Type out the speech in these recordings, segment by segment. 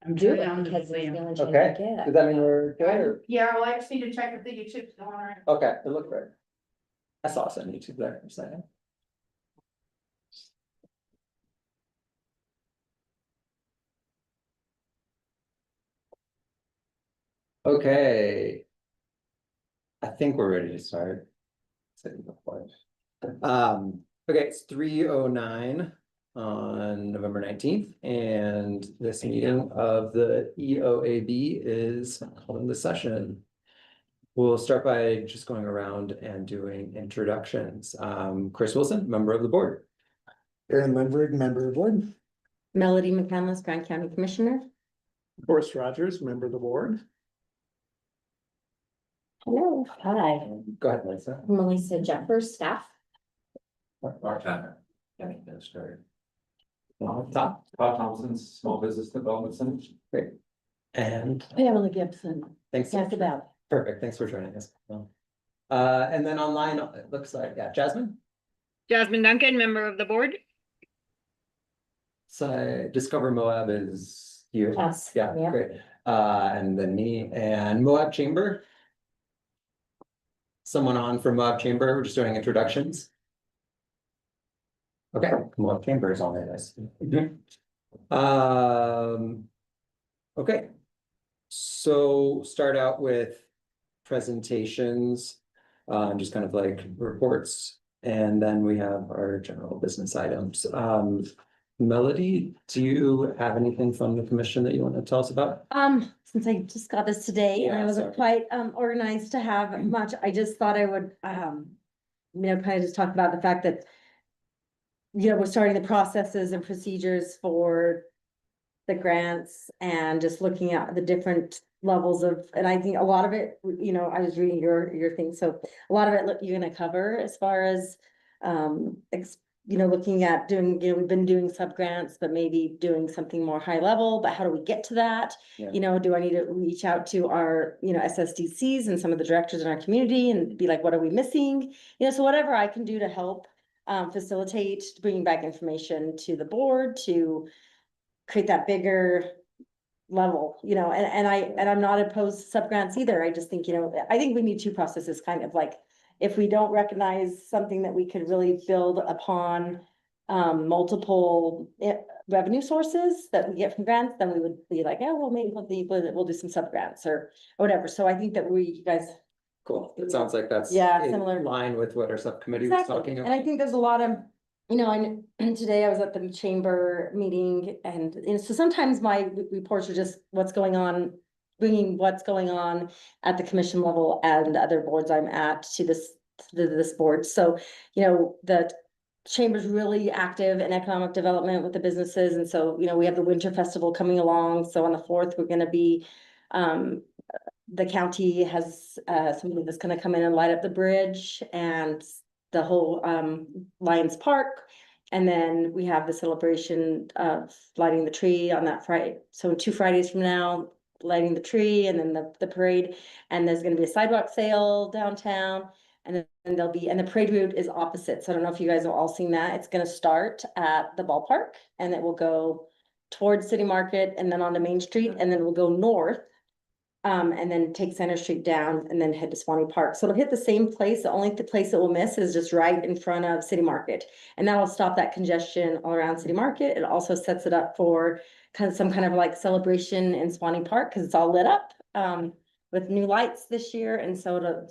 I'm doing Yeah, I'm because it's just the only chance Okay, I get. does that mean we're good? or- Yeah, well, I just need to check if the YouTube's going all right. Okay, it looked right. I saw us on YouTube there for a second. Okay. I think we're ready to start. Okay, it's 3:09 on November 19th, and this meeting of the EOAB is called into session. We'll start by just going around and doing introductions. Chris Wilson, member of the board. Aaron Lindbergh, member of the board. Melody McCandless, Grant County Commissioner. Forrest Rogers, member of the board. Hello, hi, Go ahead, Lisa. Melissa Jeffers, staff. Mark Tanner, County Administrator. Tom, Todd Thompson's Small Business Development Center. great. And Pamela Gibson. thanks. About. Perfect, thanks for joining us. And then online, it looks like, yeah, Jasmine. Jasmine Duncan, member of the board. So Discover Moab is you. Us, Yeah, yeah. great. And then me and Moab Chamber. Someone on from Moab Chamber, we're just doing introductions. Okay, Moab Chamber is on there, nice. Okay. So start out with presentations, just kind of like reports, and then we have our general business items. Melody, do you have anything from the commission that you want to tell us about? Since I just got this today and I Yeah, wasn't sorry. quite organized to have much, I just thought I would kind of just talk about the fact that we're starting the processes and procedures for the grants and just looking at the different levels of, and I think a lot of it, I was reading your thing, so a lot of it you're gonna cover as far as looking at doing, we've been doing sub grants, but maybe doing something more high level, but how do we get to that? Yeah. Do I need to reach out to our, SSDCs and some of the directors in our community and be like, what are we missing? So whatever I can do to help facilitate bringing back information to the board to create that bigger level, and I'm not opposed to sub grants either. I just think, I think we need two processes, kind of like, if we don't recognize something that we could really build upon multiple revenue sources that we get from grants, then we would be like, yeah, well, maybe we'll do some sub grants or whatever. So I think that you guys. Cool, it sounds like that's in similar line with what our subcommittee was talking And about. I think there's a lot of, and today I was at the chamber meeting and so sometimes my reports are just what's going on, bringing what's going on at the commission level and other boards I'm at to this board. So, the chamber's really active in economic development with the businesses. And so, we have the winter festival coming along. So on the 4th, we're gonna be, the county has somebody that's gonna come in and light up the bridge and the whole Lions Park. And then we have the celebration of lighting the tree on that Friday. So 2 Fridays from now, lighting the tree and then the parade. And there's gonna be a sidewalk sale downtown. And then and the parade route is opposite. So I don't know if you guys have all seen that. It's gonna start at the ballpark and it will go towards City Market and then onto Main Street and then we'll go north. And then take Center Street down and then head to Swanee Park. So it'll hit the same place. The only place it will miss is just right in front of City Market. And that'll stop that congestion all around City Market. It also sets it up for some kind of like celebration in Swanee Park because it's all lit up with new lights this year. And so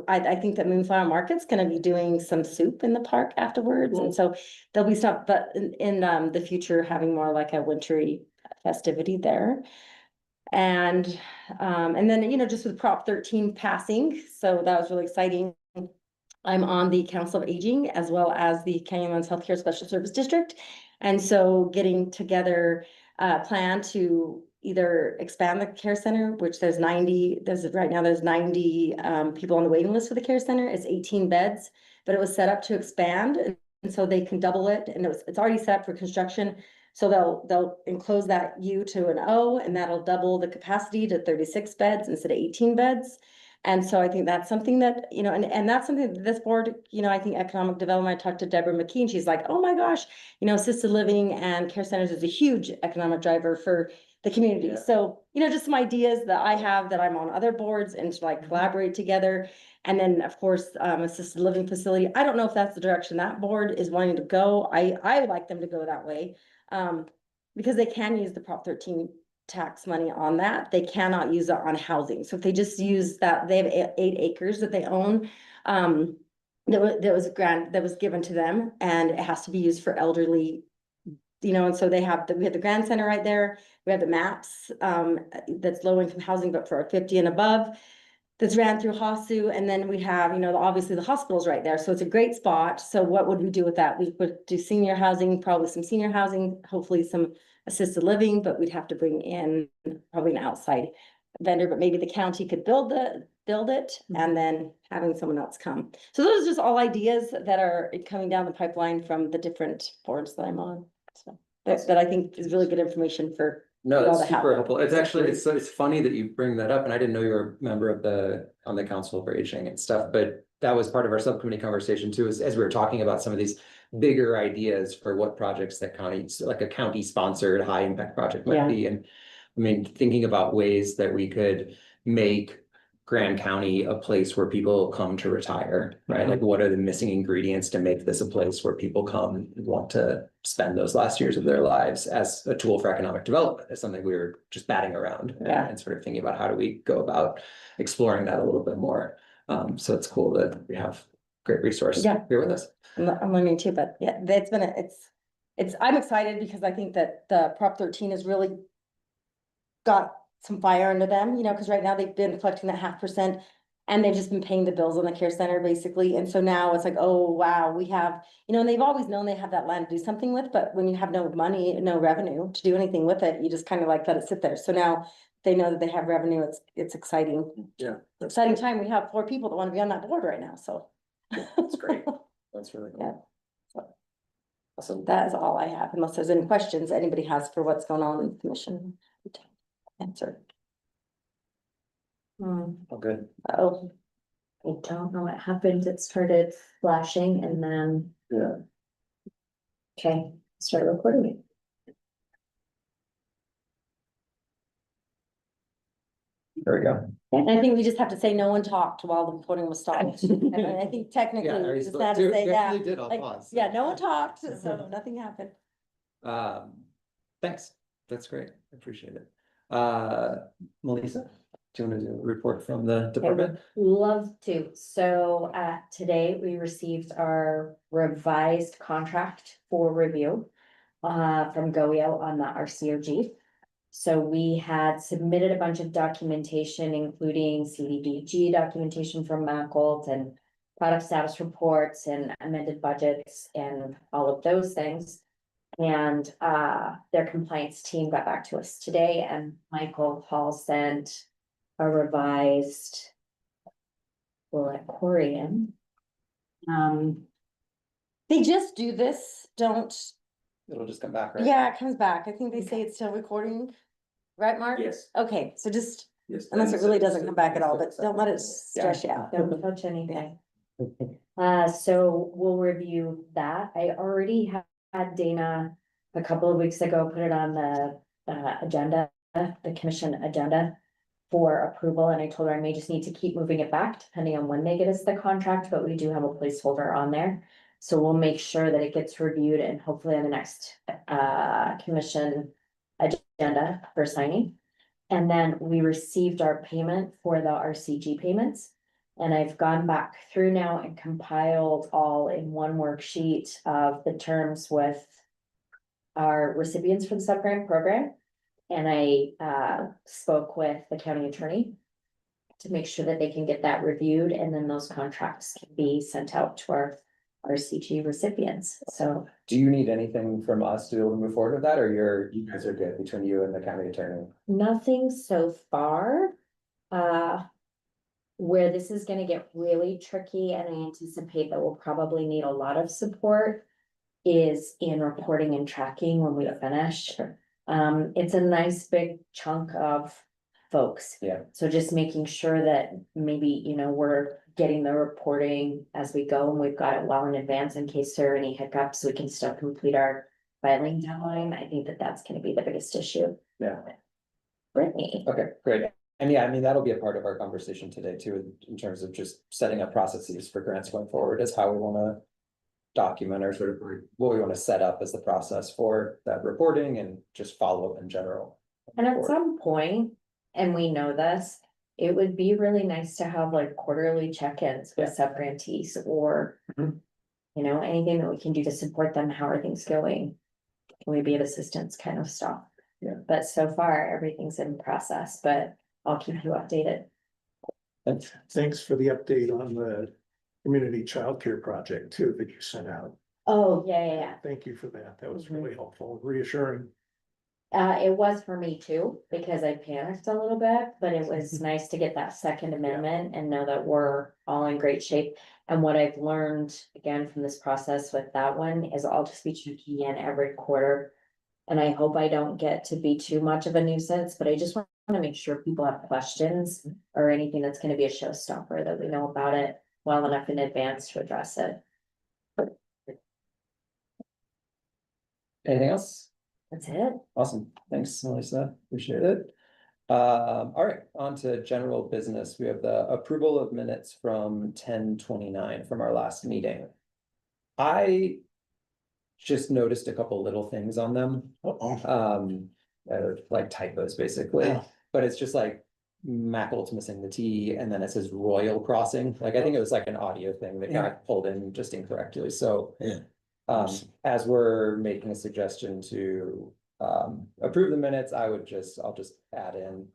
I think that Moonflower Market's gonna be doing some soup in the park afterwards. And so there'll be stuff, but in the future, having more like a wintry festivity there. And then, just with Prop 13 passing, so that was really exciting. I'm on the Council of Aging as well as the Canyonlands Healthcare Special Service District. And so getting together a plan to either expand the care center, which right now there's 90 people on the waiting list for the care center. It's 18 beds, but it was set up to expand. And so they can double it and it's already set up for construction. So they'll enclose that U to an O and that'll double the capacity to 36 beds instead of 18 beds. And so I think that's something that, and that's something that this board, I think economic development, I talked to Deborah McKean, she's like, oh my gosh, assisted living and care centers is a huge economic driver for the community. Yeah. So, just some ideas that I have that I'm on other boards and to like collaborate together. And then, of course, assisted living facility. I don't know if that's the direction that board is wanting to go. I would like them to go that way. Because they can use the Prop 13 tax money on that. They cannot use it on housing. So if they just use that, they have 8 acres that they own. That was a grant that was given to them, and it has to be used for elderly. And so we have the Grand Center right there. We have the MAPS, that's low income housing, but for 50 and above. That's ran through HASU, and then we have, obviously the hospital's right there, so it's a great spot. So what would we do with that? We would do senior housing, probably some senior housing, hopefully some assisted living, but we'd have to bring in probably an outside vendor, but maybe the county could build it and then having someone else come. So those are just all ideas that are coming down the pipeline from the different boards that I'm on. So that I think is really good information for. No, all that's the super helpful. It's actually, Exactly. it's funny that you bring that up, and I didn't know you were a member of on the Council for Aging and stuff, but that was part of our subcommittee conversation too, as we were talking about some of these bigger ideas for what projects that counties, like a county sponsored high impact project might Yeah. be. And I mean, thinking about ways that we could make Grand County a place where people come to retire, right? Like, what are the missing ingredients to make this a place where people come and want to spend those last years of their lives as a tool for economic development? Is something we were just batting around and sort of thinking about how do we go about exploring that a little bit more. So it's cool that we have great resource here with us. I'm learning too, but yeah, I'm excited because I think that the Prop 13 has really got some fire under them, because right now they've been collecting that 0.5% and they've just been paying the bills on the care center basically. And so now it's like, oh, wow, we have, and they've always known they have that land to do something with, but when you have no money, no revenue to do anything with it, you just kind of like let it sit there. So now they know that they have revenue. It's exciting. Yeah. Exciting time. We have 4 people that want to be on that board right now, so. That's great. That's really Yeah. cool. So Awesome. that is all I have, unless there's any questions anybody has for what's going on in the commission. Answer. Oh, good. Oh, I don't know what happened. It started flashing and then. Yeah. Okay, start recording it. There we go. and I think we just have to say no one talked while the recording was stopped. And I think technically Yeah, we just had to say that. did, I'll Like, pause. yeah, no one talked, so nothing happened. Thanks. That's great. I appreciate it. Melissa, do you want to do a report from the department? Love to. So today we received our revised contract for review from GOEO on the RCOG. So we had submitted a bunch of documentation, including CDBG documentation from Maccolt and product status reports and amended budgets and all of those things. And their compliance team got back to us today, and Michael Hall sent a revised. Well, at Corian. They just do this, don't, It'll just come back, right? yeah, it comes back. I think they say it's still recording. Right, Mark? Yes. Okay, so just, Yes. unless it really doesn't come back at all, but don't let it stress you out. Don't touch anything. So we'll review that. I already had Dana a couple of weeks ago, put it on the agenda, the commission agenda for approval, and I told her I may just need to keep moving it back depending on when they get us the contract, but we do have a placeholder on there. So we'll make sure that it gets reviewed and hopefully on the next commission agenda for signing. And then we received our payment for the RCG payments. And I've gone back through now and compiled all in one worksheet of the terms with our recipients for the subgrant program. And I spoke with the county attorney to make sure that they can get that reviewed, and then those contracts can be sent out to our RCG recipients. So Do you need anything from us to be able to move forward with that, or you guys are good between you and the county attorney? nothing so far. Where this is gonna get really tricky, and I anticipate that we'll probably need a lot of support, is in reporting and tracking when we finish. It's a nice big chunk of folks. Yeah. So just making sure that maybe, we're getting the reporting as we go, and we've got it well in advance in case there are any hiccups, we can still complete our filing deadline. I think that that's gonna be the biggest issue. Yeah. Brittany. Okay, great. And yeah, I mean, that'll be a part of our conversation today too, in terms of just setting up processes for grants going forward, is how we wanna document or sort of what we wanna set up as the process for that reporting and just follow up in general. And at some point, and we know this, it would be really nice to have like quarterly check-ins with sub-grantees or. Mhm. You know, anything that we can do to support them, how are things going? Can we be of assistance kind of stuff? Yeah. But so far, everything's in process, but I'll keep you updated. Thanks. Thanks for the update on the community childcare project too that you sent out. Oh, yeah. Thank you for that. That was Mhm. really helpful, reassuring. It was for me too, because I panicked a little bit, but it was nice to get that second amendment and know that we're all in great shape. And what I've learned again from this process with that one is I'll just be checking in every quarter. And I hope I don't get to be too much of a nuisance, but I just want to make sure people have questions or anything that's gonna be a showstopper, that we know about it well enough in advance to address it. Anything else? That's it. Awesome. Thanks, Melissa. Appreciate it. All right, on to general business. We have the approval of minutes from 10/29 from our last meeting. I just noticed a couple little things on them, Uh-oh. like typos basically, Yeah. but it's just like Mackle's missing the T and then it says Royal Crossing. Like I think it was like an audio thing that got pulled in just incorrectly. So Yeah. as we're making a suggestion to approve the minutes, I'll just add in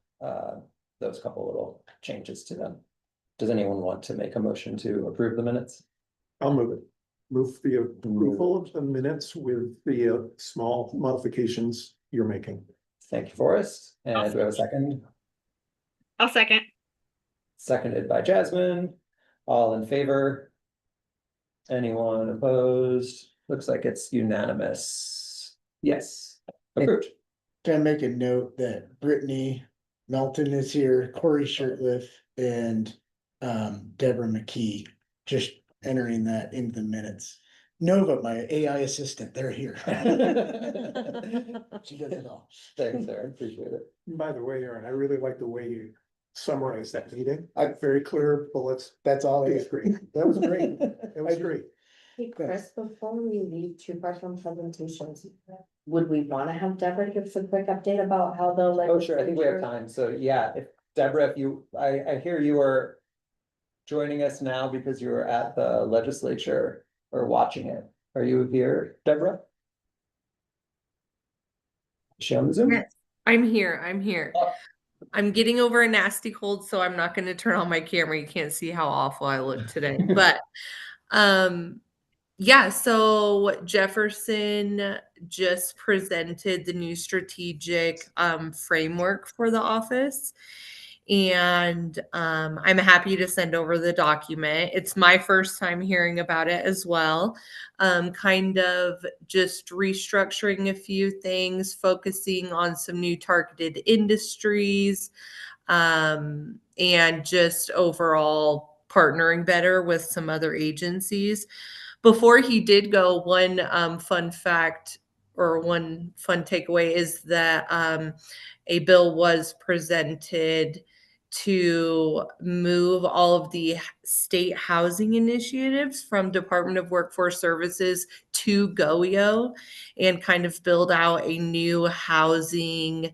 those couple little changes to them. Does anyone want to make a motion to approve the minutes? I'll move it. Move the approval of the minutes with the small modifications you're making. Thank you, Forrest. And do we have a second? I'll second. Seconded by Jasmine. All in favor? Anyone opposed? Looks like it's unanimous. Yes, approved. Can I make a note that Brittany Melton is here, Corey Shirtliff, and Deborah McKee, just entering that into the minutes. Nova, my AI assistant, they're here. She does it all. Thanks, Aaron. Appreciate it. By the way, Aaron, I really like the way you summarized that meeting. I- Very clear bullets. That's all It I was great. That was great. It was great. Hey, Chris, before we leave two part-time presentations, would we wanna have Deborah give us a quick update about how the Oh, sure, I think we have legislature- time. So yeah, if Deborah, if you, I hear you are joining us now because you were at the legislature or watching it. Are you here, Deborah? Is she on the Zoom? Yes, I'm here. Oh. I'm getting over a nasty cold, so I'm not gonna turn on my camera. You can't see how awful I look today. But yeah, so Jefferson just presented the new strategic framework for the office. And I'm happy to send over the document. It's my first time hearing about it as well. Kind of just restructuring a few things, focusing on some new targeted industries, and just overall partnering better with some other agencies. Before he did go, one fun fact or one fun takeaway is that a bill was presented to move all of the state housing initiatives from Department of Workforce Services to GOEO and kind of build out a new housing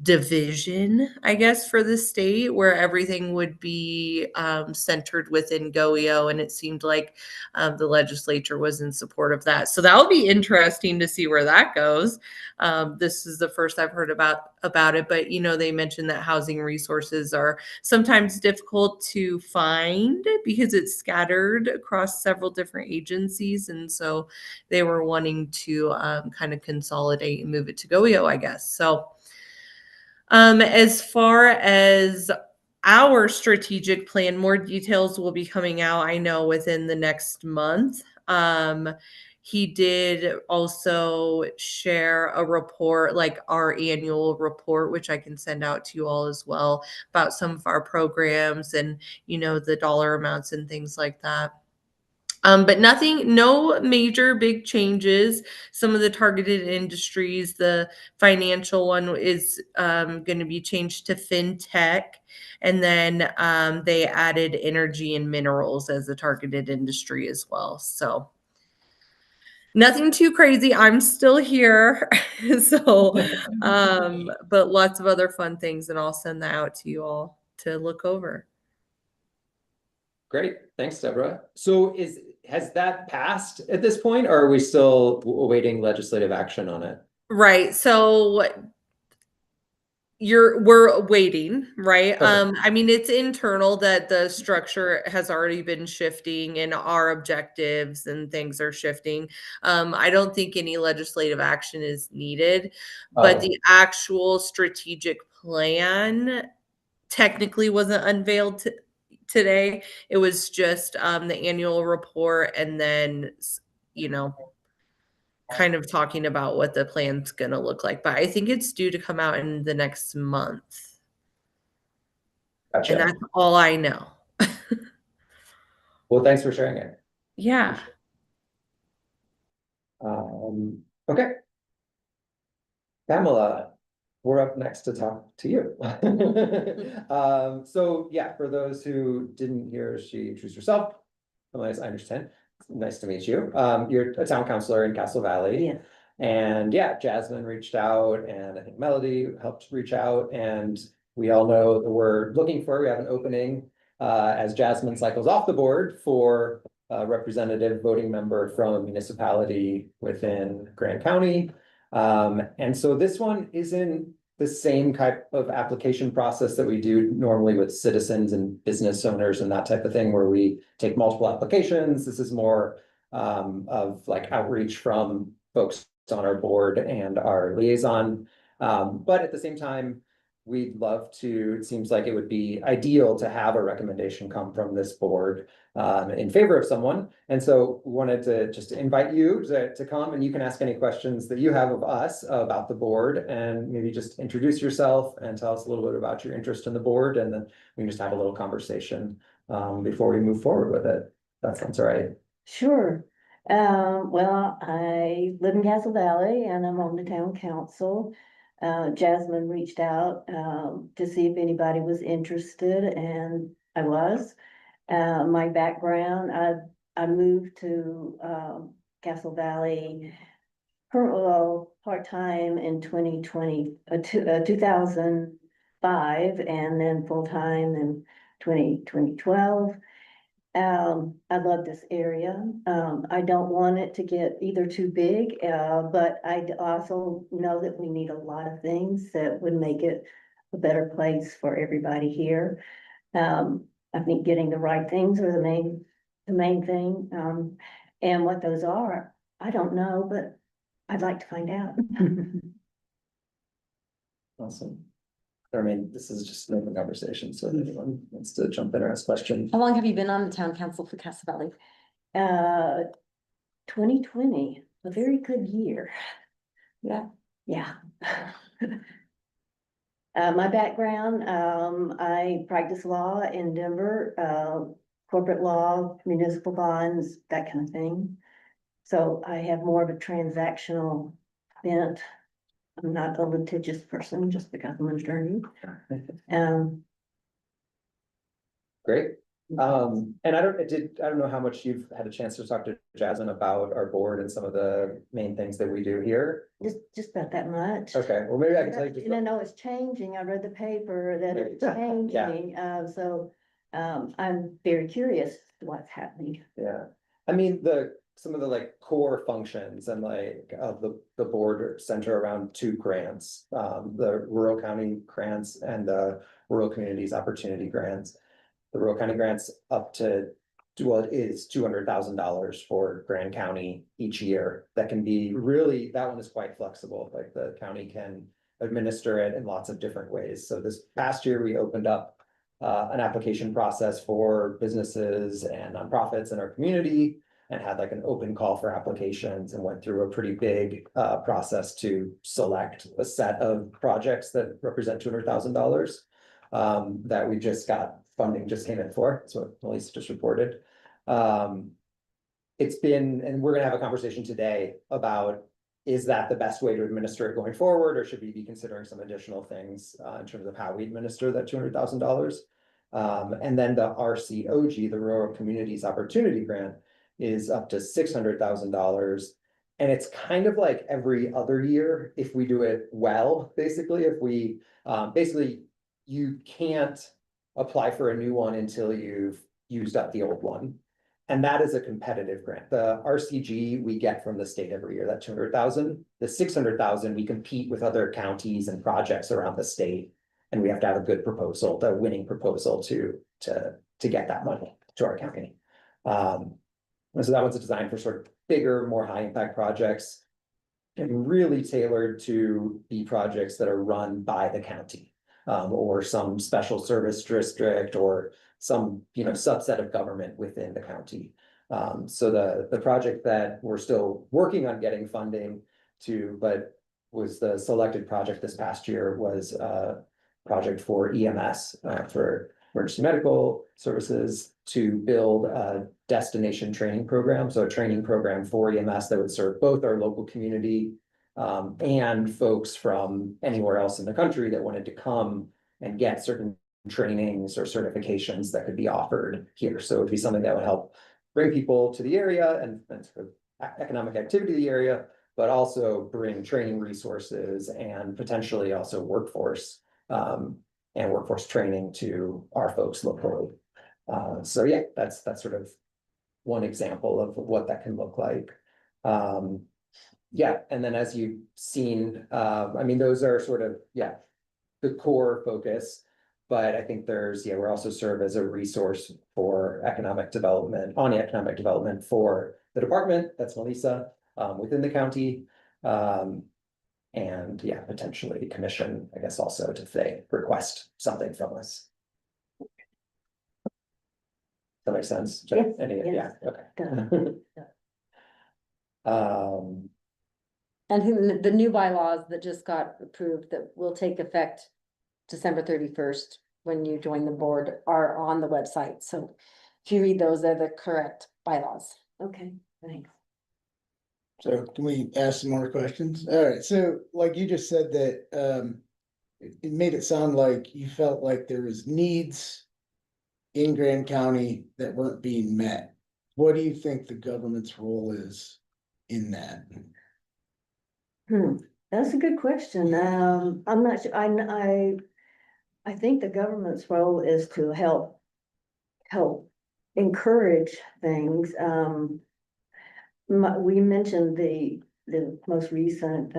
division, I guess, for the state where everything would be centered within GOEO. And it seemed like the legislature was in support of that. So that'll be interesting to see where that goes. This is the first I've heard about it, but they mentioned that housing resources are sometimes difficult to find because it's scattered across several different agencies. And so they were wanting to kind of consolidate and move it to GOEO, I guess. So as far as our strategic plan, more details will be coming out, I know, within the next month. He did also share a report, like our annual report, which I can send out to you all as well, about some of our programs and, the dollar amounts and things like that. But nothing, no major big changes. Some of the targeted industries, the financial one is going to be changed to fintech. And then they added energy and minerals as a targeted industry as well. So nothing too crazy. I'm still here. So, but lots of other fun things, and I'll send that out to you all to look over. Great, thanks, Deborah. So has that passed at this point, or are we still awaiting legislative action on it? Right. So we're waiting, right? Okay. I mean, it's internal that the structure has already been shifting and our objectives and things are shifting. I don't think any legislative action is needed, but Oh, the actual strategic plan technically wasn't unveiled today. It was just the annual report and then, you know, kind of talking about what the plan's going to look like. But I think it's due to come out in the next month. And gotcha. that's all I know. Well, thanks for sharing it. Yeah. Okay. Pamela, we're up next to talk to you. So yeah, for those who didn't hear, she introduced herself. As I understand, nice to meet you. You're a town councilor in Castle Valley. Yeah. And yeah, Jasmine reached out and I think Melody helped reach out, and we all know that we have an opening as Jasmine cycles off the board for a representative voting member from a municipality within Grant County. And so this one isn't the same type of application process that we do normally with citizens and business owners and that type of thing, where we take multiple applications. This is more of like outreach from folks on our board and our liaison. But at the same time, we'd love to, it seems like it would be ideal to have a recommendation come from this board in favor of someone. And so we wanted to just invite you to come, and you can ask any questions that you have of us about the board, and maybe just introduce yourself and tell us a little bit about your interest in the board. And then we can just have a little conversation before we move forward with it. That sounds all right. Sure. Well, I live in Castle Valley and I'm on the town council. Jasmine reached out, to see if anybody was interested, and I was. My background, I moved to, Castle Valley part-time in 2005, and then full-time in 2012. I love this area. I don't want it to get either too big, but I also know that we need a lot of things that would make it a better place for everybody here. I think getting the right things are the main thing. And what those are, I don't know, but I'd like to find out. Awesome. I mean, this is just an open conversation, so if anyone wants to jump in or ask questions. How long have you been on the town council for Castle Valley? 2020, a very good year. Yeah. Yeah. My background, I practice law in Denver, corporate law, municipal bonds, that kind of thing. So I have more of a transactional bent. I'm not a litigious person just because I'm an attorney. Great. And I don't know how much you've had a chance to talk to Jasmine about our board and some of the main things that we do here. Just about that much. Okay, well, maybe I can tell you just. And I know it's changing. I read the paper that it's Yeah. changing, so I'm very curious what's happening. Yeah, I mean, some of the like core functions and like of the board center around two grants, the rural county grants and the rural communities opportunity grants. The rural county grants up to, well, it is $200,000 for Grand County each year. That can be really, that one is quite flexible. Like the county can administer it in lots of different ways. So this past year, we opened up an application process for businesses and nonprofits in our community, and had like an open call for applications, and went through a pretty big process to select a set of projects that represent $200,000 that we just got funding just came in for. That's what Melissa just reported. it's been, and we're gonna have a conversation today about, is that the best way to administer it going forward, or should we be considering some additional things in terms of how we administer that $200,000? And then the RCOG, the Rural Communities Opportunity Grant, is up to $600,000. And it's kind of like every other year, if we do it well, basically, if we, basically, you can't apply for a new one until you've used up the old one. And that is a competitive grant. The RCG we get from the state every year, that 200,000, the 600,000, we compete with other counties and projects around the state. And we have to have a good proposal, the winning proposal to get that money to our county. And so that one's designed for sort of bigger, more high impact projects. And really tailored to be projects that are run by the county. Or some special service district or some, subset of government within the county. So the project that we're still working on getting funding to, but was the selected project this past year was a project for EMS, for emergency medical services, to build a destination training program. So a training program for EMS that would serve both our local community and folks from anywhere else in the country that wanted to come and get certain trainings or certifications that could be offered here. So it'd be something that would help bring people to the area and sort of economic activity to the area, but also bring training resources and potentially also workforce and workforce training to our folks locally. So yeah, that's sort of one example of what that can look like. Yeah, and then as you've seen, I mean, those are sort of, the core focus. But I think we're also serve as a resource for economic development, on economic development for the department, that's Melissa, within the county. And potentially commission, I guess, also if they request something from us. That makes sense? Yes, Yeah, yes. okay. And the new bylaws that just got approved that will take effect December 31st, when you join the board, are on the website. So if you read those, they're the correct bylaws. Okay, thanks. So can we ask some more questions? All right, so like you just said that it made it sound like you felt like there was needs in Grand County that weren't being met. What do you think the government's role is in that? That's a good question. I'm not sure, I think the government's role is to help encourage things. We mentioned the most recent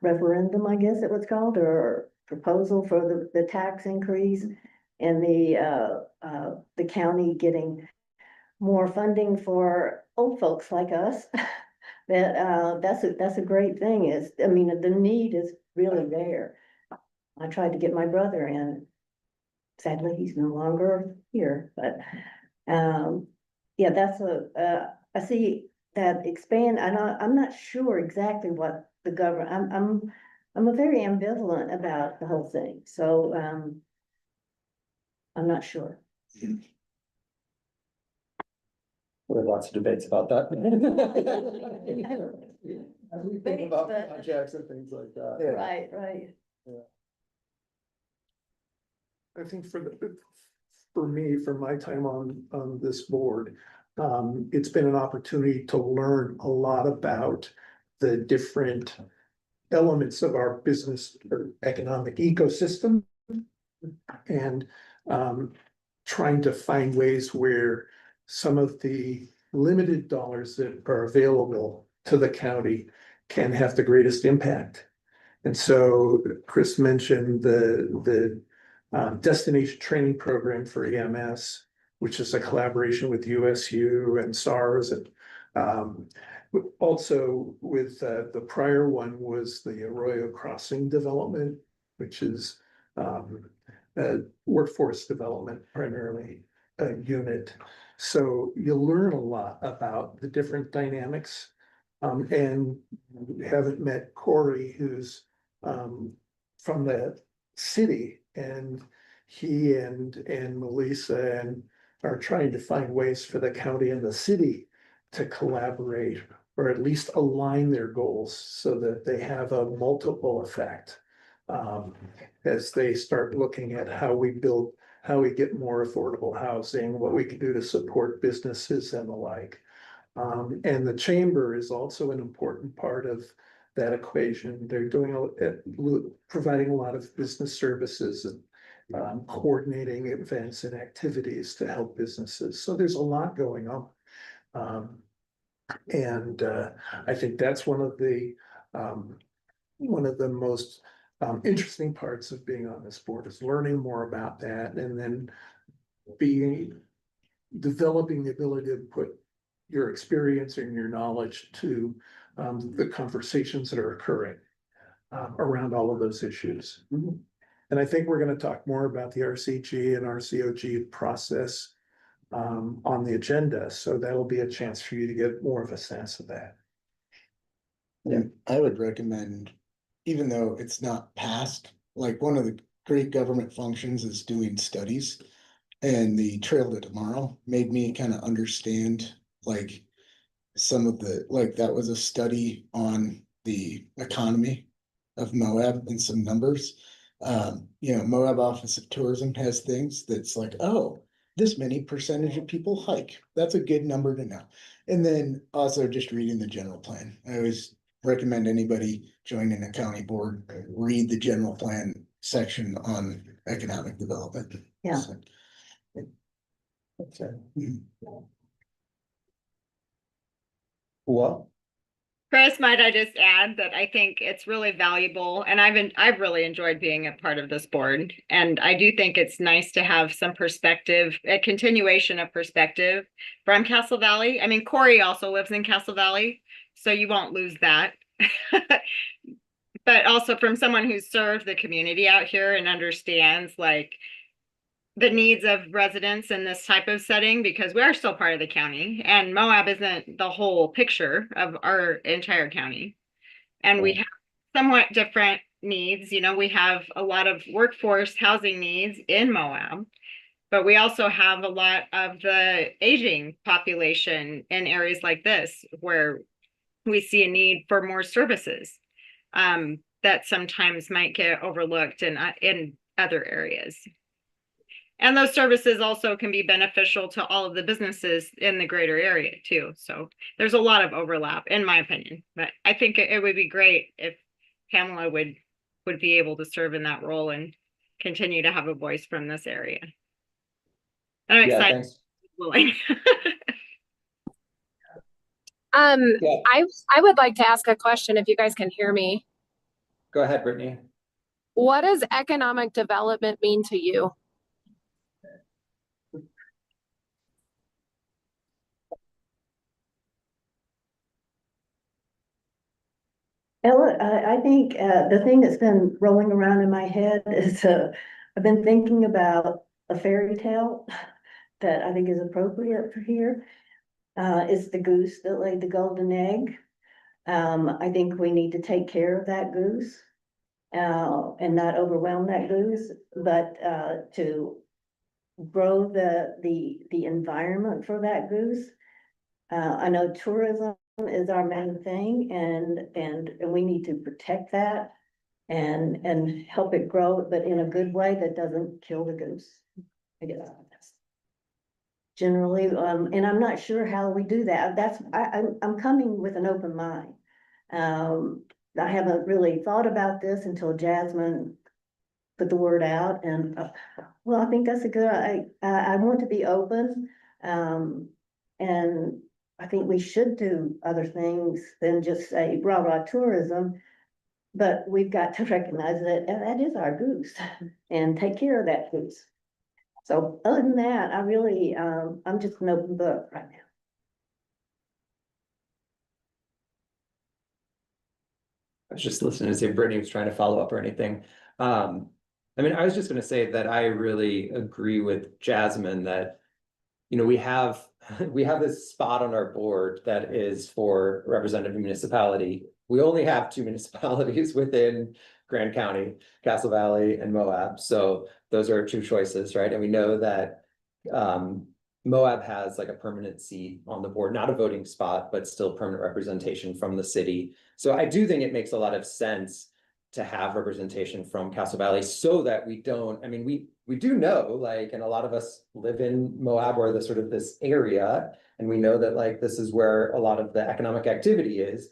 referendum, I guess it was called, or proposal for the tax increase, and the county getting more funding for old folks like us. That's a great thing. I mean, the need is really there. I tried to get my brother in. Sadly, he's no longer here, but that's I see that expand. I'm not sure exactly what the government. I'm a very ambivalent about the whole thing. So I'm not sure. We have lots of debates about that. As we think about But- projects and things like that. Right. I think for me, for my time on this board, it's been an opportunity to learn a lot about the different elements of our business or economic ecosystem. And trying to find ways where some of the limited dollars that are available to the county can have the greatest impact. And so Chris mentioned the destination training program for EMS, which is a collaboration with USU and SARS. And also with the prior one was the Arroyo Crossing development, which is workforce development primarily unit. So you learn a lot about the different dynamics. And we haven't met Corey, who's from the city, and he and Melissa are trying to find ways for the county and the city to collaborate or at least align their goals so that they have a multiple effect. As they start looking at how we build, how we get more affordable housing, what we can do to support businesses and the like. And the chamber is also an important part of that equation. They're providing a lot of business services and coordinating events and activities to help businesses. So there's a lot going on. I think that's one of the most interesting parts of being on this board is learning more about that and then developing the ability to put your experience and your knowledge to the conversations that are occurring around all of those issues. And I think we're going to talk more about the RCG and RCOG process on the agenda. So that'll be a chance for you to get more of a sense of that. And I would recommend, even though it's not passed, like one of the great government functions is doing studies. And the Trail to Tomorrow made me kind of understand like some of the, like that was a study on the economy of Moab and some numbers. Moab Office of Tourism has things that's like, oh, this many percentage of people hike. That's a good number to know. And then also just reading the general plan. I always recommend anybody joining a county board, read the general plan section on economic development. Yeah. So, Well, Chris, might I just add that I think it's really valuable, and I've really enjoyed being a part of this board. And I do think it's nice to have some perspective, a continuation of perspective from Castle Valley. I mean, Corey also lives in Castle Valley, so you won't lose that. But also from someone who's served the community out here and understands like the needs of residents in this type of setting, because we are still part of the county and Moab isn't the whole picture of our entire county. And we have somewhat different needs. We have a lot of workforce housing needs in Moab, but we also have a lot of the aging population in areas like this where we see a need for more services that sometimes might get overlooked in other areas. And those services also can be beneficial to all of the businesses in the greater area too. So there's a lot of overlap in my opinion, but I think it would be great if Pamela would be able to serve in that role and continue to have a voice from this area. I'm yeah, excited. thanks. Willing. Yeah, I would like to ask a question if you guys can hear me. go ahead, Brittany. What does economic development mean to you? Ella, I think the thing that's been rolling around in my head is I've been thinking about a fairy tale that I think is appropriate for here. It's the goose that laid the golden egg. I think we need to take care of that goose and not overwhelm that goose, but to grow the environment for that goose. I know tourism is our main thing and we need to protect that and help it grow, but in a good way that doesn't kill the goose. I guess. Generally, and I'm not sure how we do that. I'm coming with an open mind. I haven't really thought about this until Jasmine put the word out and well, I think that's a good, I want to be open. And I think we should do other things than just say rah tourism. But we've got to recognize that that is our goose and take care of that goose. So other than that, I really, I'm just an open book right now. I was just listening to see if Brittany was trying to follow up or anything. I was just gonna say that I really agree with Jasmine that, we have this spot on our board that is for representative municipality. We only have 2 municipalities within Grand County, Castle Valley and Moab. So those are 2 choices, right? And we know that Moab has like a permanent seat on the board, not a voting spot, but still permanent representation from the city. So I do think it makes a lot of sense to have representation from Castle Valley so that we don't, I mean, we do know, like, and a lot of us live in Moab or the sort of this area, and we know that like this is where a lot of the economic activity is.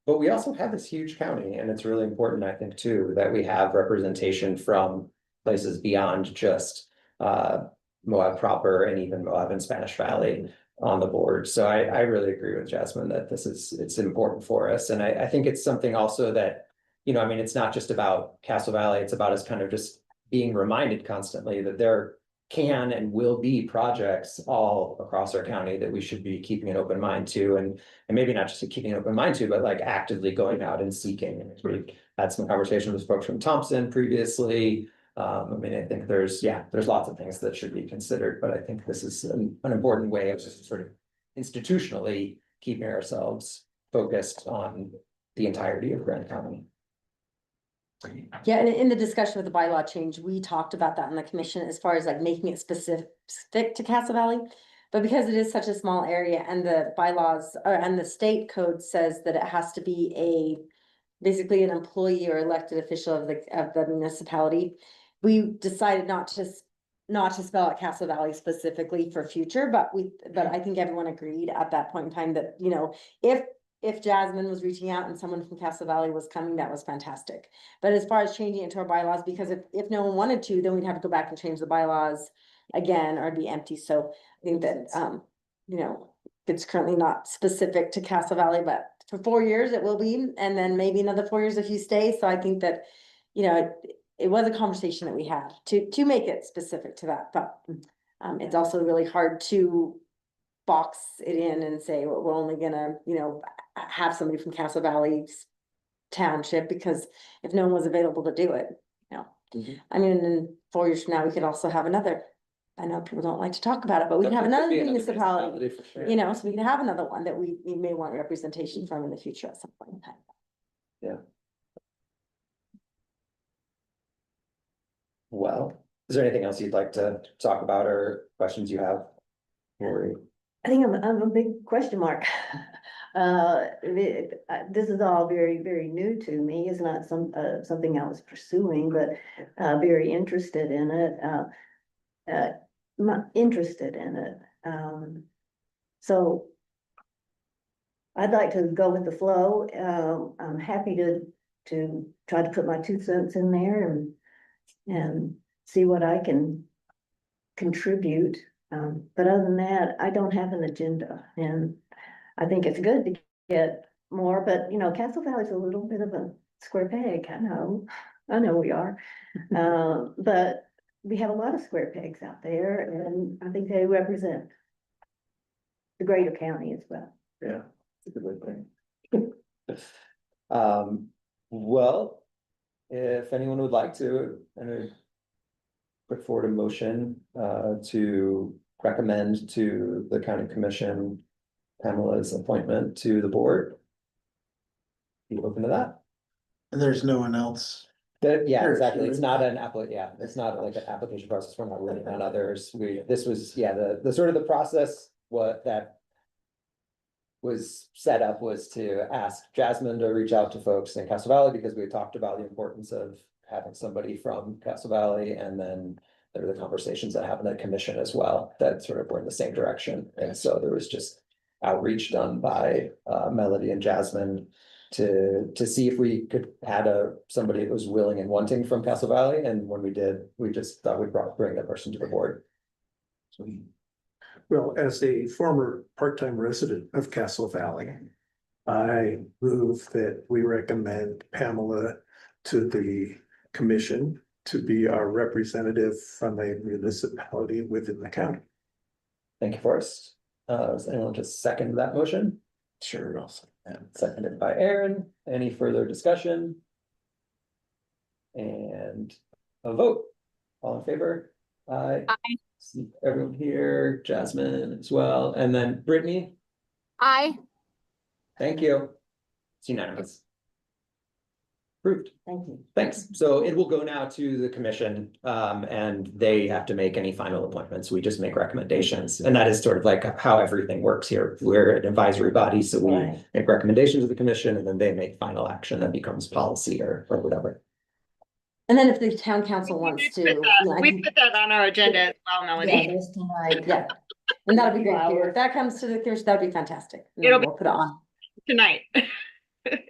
But we also have this huge county, and it's really important, I think, too, that we have representation from places beyond just Moab proper and even Moab and Spanish Valley on the board. So I really agree with Jasmine that it's important for us. And I think it's something also that, you know, I mean, it's not just about Castle Valley, it's about us kind of just being reminded constantly that there can and will be projects all across our county that we should be keeping an open mind to, and maybe not just keeping an open mind to, but like actively going out and seeking. And we had some conversations with folks from Thompson previously. I mean, I think there's lots of things that should be considered, but I think this is an important way of just sort of institutionally keeping ourselves focused on the entirety of Grand County. Yeah, and in the discussion with the bylaw change, we talked about that in the commission as far as like making it specific to Castle Valley. But because it is such a small area and the bylaws and the state code says that it has to be basically an employee or elected official of the municipality, we decided not to spell out Castle Valley specifically for future, but I think everyone agreed at that point in time that, you know, if Jasmine was reaching out and someone from Castle Valley was coming, that was fantastic. But as far as changing it to our bylaws, because if no one wanted to, then we'd have to go back and change the bylaws again, or it'd be empty. So I think that, you know, it's currently not specific to Castle Valley, but for 4 years it will be, and then maybe another 4 years if you stay. So I think that, you know, it was a conversation that we had to make it specific to that, but it's also really hard to box it in and say, well, we're only gonna, you know, have somebody from Castle Valley Township, because if no one was available to do it, you know. I mean, in 4 years from now, we could also have another, I know people don't like to talk about it, but we can have another municipality, for sure. you know, so we can have another one that we may want representation from in the future at some point in time. Yeah. Well, is there anything else you'd like to talk about or questions you have? Lori? I think I'm a big question mark. This is all very, very new to me. It's not something I was pursuing, but very interested in it. Not interested in it. So I'd like to go with the flow. I'm happy to try to put my 2 cents in there and see what I can contribute. But other than that, I don't have an agenda, and I think it's good to get more, but you know, Castle Valley's a little bit of a square peg. I know we are. But we have a lot of square pegs out there, and I think they represent the greater county as well. Yeah, it's a good thing. Well, if anyone would like to, put forward a motion to recommend to the county commission Pamela's appointment to the board. You open to that? There's no one else. Yeah, Sure, exactly. sure. It's not it's not like an application process. We're not waiting on others. This was, the sort of the process, what that was set up was to ask Jasmine to reach out to folks in Castle Valley, because we had talked about the importance of having somebody from Castle Valley, and then there were the conversations that happened at commission as well, that sort of were in the same direction. And so there was just outreach done by Melody and Jasmine to see if we could add somebody that was willing and wanting from Castle Valley. And when we did, we just thought we'd bring that person to the board. Well, as a former part-time resident of Castle Valley, I move that we recommend Pamela to the commission to be our representative from a municipality within the county. Thank you, Forrest. Does anyone just second that motion? Sure, I'll second that. Seconded by Aaron. Any further discussion? And a vote. All in favor? Aye. Aye. See everyone here, Jasmine as well, and then Brittany. Aye. Thank you. It's unanimous. Approved. Thank you. Thanks. So it will go now to the commission, and they have to make any final appointments. We just make recommendations. And that is sort of like how everything works here. We're an advisory body, so we Right. make recommendations to the commission and then they make final action that becomes policy or whatever. And then if the town council wants to, you know, I We can- put that on our agenda as well, Yeah, Melanie. this tonight. yeah, and that'd be great. Flower. If that comes to the commission, that'd be fantastic. And then It'll be- we'll put it on. Tonight.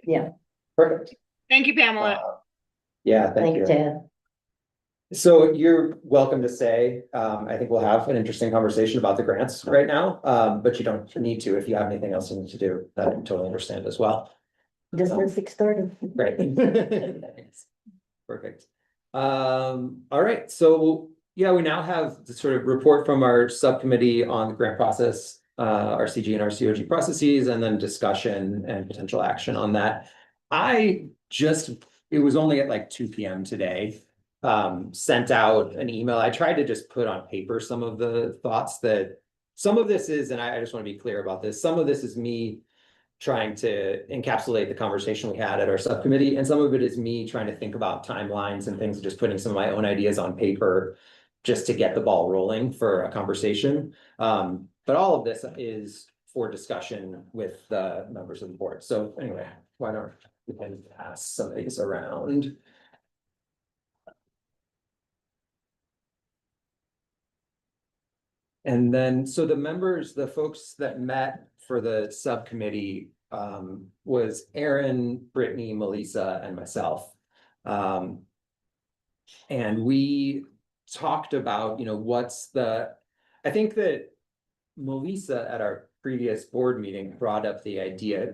Yeah, Perfect. Thank you, Pamela. Yeah, thank you, Ted. So you're welcome to say, I think we'll have an interesting conversation about the grants right now, but you don't need to if you have anything else you need to do. That I totally understand as well. Just at 6:30. Great. Perfect. All right, so yeah, we now have the sort of report from our subcommittee on the grant process, our CG and our COG processes, and then discussion and potential action on that. It was only at like 2 p.m. today. Sent out an email. I tried to just put on paper some of the thoughts that some of this is, and I just want to be clear about this. Some of this is me trying to encapsulate the conversation we had at our subcommittee, and some of it is me trying to think about timelines and things, just putting some of my own ideas on paper just to get the ball rolling for a conversation. But all of this is for discussion with the members of the board. So anyway, why don't we can pass some of these around? And then, so the members, the folks that met for the subcommittee, was Aaron, Brittany, Melissa, and myself. And we talked about, I think that Melissa at our previous board meeting brought up the idea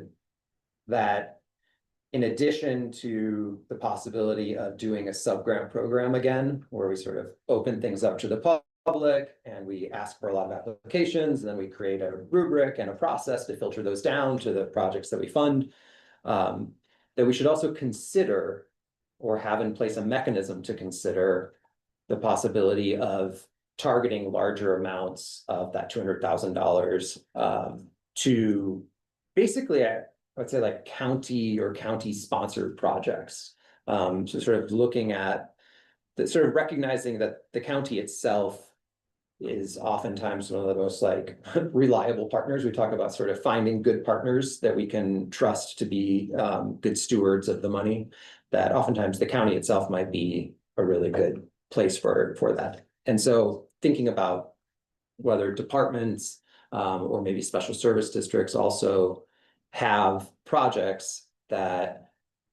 that in addition to the possibility of doing a sub-grant program again, where we sort of open things up to the public and we ask for a lot of applications, and then we create a rubric and a process to filter those down to the projects that we fund, that we should also consider or have in place a mechanism to consider the possibility of targeting larger amounts of that $200,000 to basically, I would say, like county or county sponsored projects. So sort of looking at the sort of recognizing that the county itself is oftentimes one of the most like reliable partners. We talk about sort of finding good partners that we can trust to be good stewards of the money, that oftentimes the county itself might be a really good place for that. And so thinking about whether departments or maybe special service districts also have projects that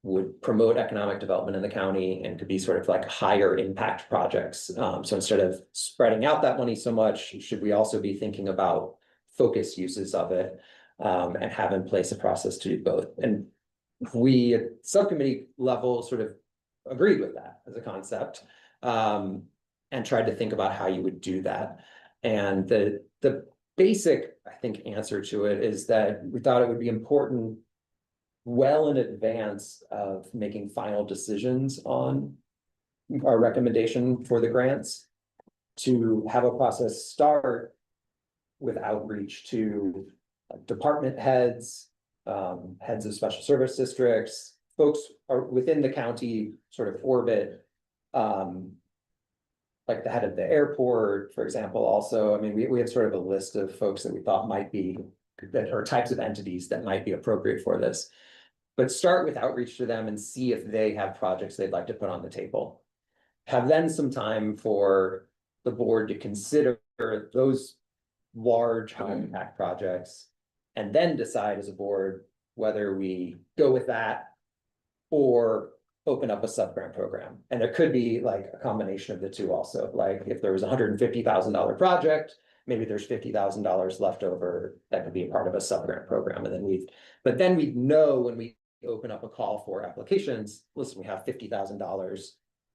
would promote economic development in the county and could be sort of like higher impact projects. So instead of spreading out that money so much, should we also be thinking about focus uses of it and have in place a process to do both? And we at subcommittee level sort of agreed with that as a concept and tried to think about how you would do that. And the basic, I think, answer to it is that we thought it would be important well in advance of making final decisions on our recommendation for the grants to have a process start with outreach to department heads, heads of special service districts, folks are within the county sort of orbit, like the head of the airport, for example. Also, I mean, we had sort of a list of folks that we thought might be that are types of entities that might be appropriate for this. But start with outreach to them and see if they have projects they'd like to put on the table. Have then some time for the board to consider those large high impact projects, and then decide as a board whether we go with that or open up a sub-grant program. And there could be like a combination of the two also. Like if there was $150,000 project, maybe there's $50,000 left over that could be a part of a sub-grant program. And then we'd know when we open up a call for applications, listen, we have $50,000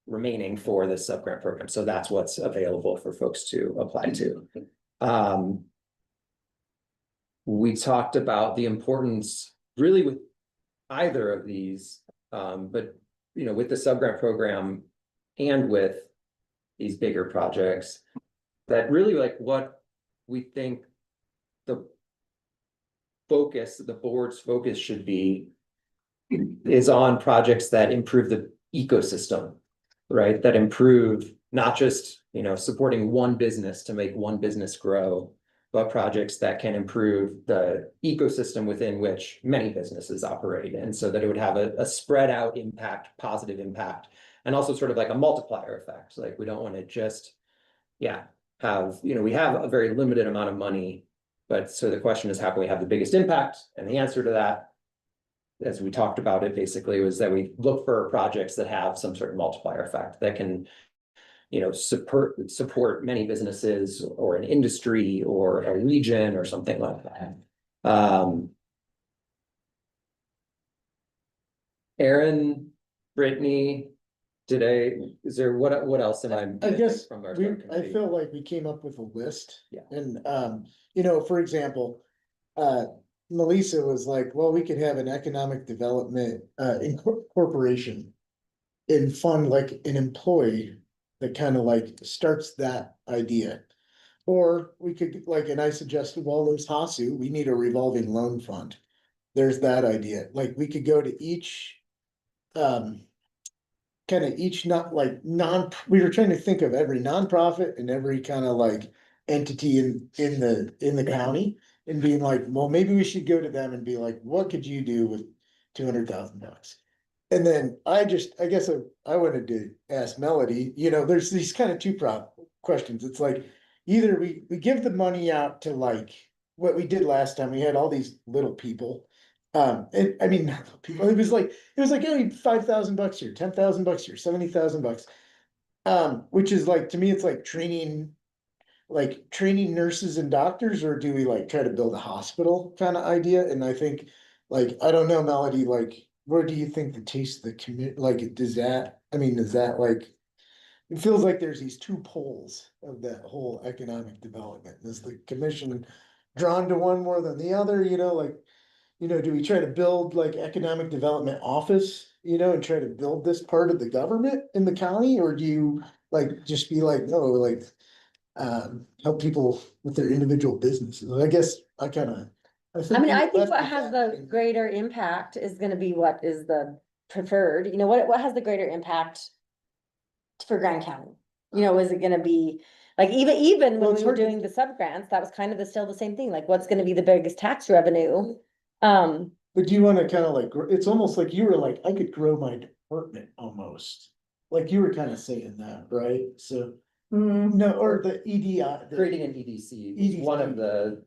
remaining for this sub-grant program. So that's what's available for folks to apply to. We talked about the importance really with either of these, but with the sub-grant program and with these bigger projects, that really like what we think the board's focus should be is on projects that improve the ecosystem, right? That improve not just, supporting one business to make one business grow, but projects that can improve the ecosystem within which many businesses operate. And so that it would have a spread out impact, positive impact, and also sort of like a multiplier effect. Like we don't want to just, have, we have a very limited amount of money. But so the question is, how can we have the biggest impact? And the answer to that, as we talked about it, basically was that we look for projects that have some sort of multiplier effect that can, support many businesses or an industry or a region or something like that. Aaron, Brittany, is there, what else am I? I missing guess from our I subcommittee? felt like we came up with a list. Yeah. And, for example, Melissa was like, well, we could have an economic development, corporation and fund like an employee that kind of like starts that idea. Or we could and I suggested, well, there's HASU, we need a revolving loan fund. There's that idea. Like we could go to each, kind of each we were trying to think of every nonprofit and every kind of like entity in the county and being like, well, maybe we should go to them and be like, what could you do with $200,000? And then I guess I wanted to ask Melody, there's these kind of two questions. It's like, either we give the money out to like what we did last time, we had all these little people. And I mean, not little people, it was like, hey, $5,000 here, $10,000 here, $70,000. Which is like, to me, it's like training nurses and doctors, or do we like try to build a hospital kind of idea? And I think, I don't know, Melody, where do you think the taste of the community, is that like, it feels like there's these two poles of that whole economic development. Is the commission drawn to one more than the other, do we try to build like economic development office, and try to build this part of the government in the county? Or do you just be like, no, help people with their individual businesses? I guess I think I think left what with has that. the greater impact is gonna be what is the preferred, what has the greater impact for Grand County? Is it gonna be, like, even Well, when it's we were hard to- doing the sub grants, that was kind of still the same thing, like, what's gonna be the biggest tax revenue? But do you wanna kind of it's almost like you were like, I could grow my department almost. Like you were kind of saying that, right? So, no, or the EDI. Creating an EDC EDC. was one of the.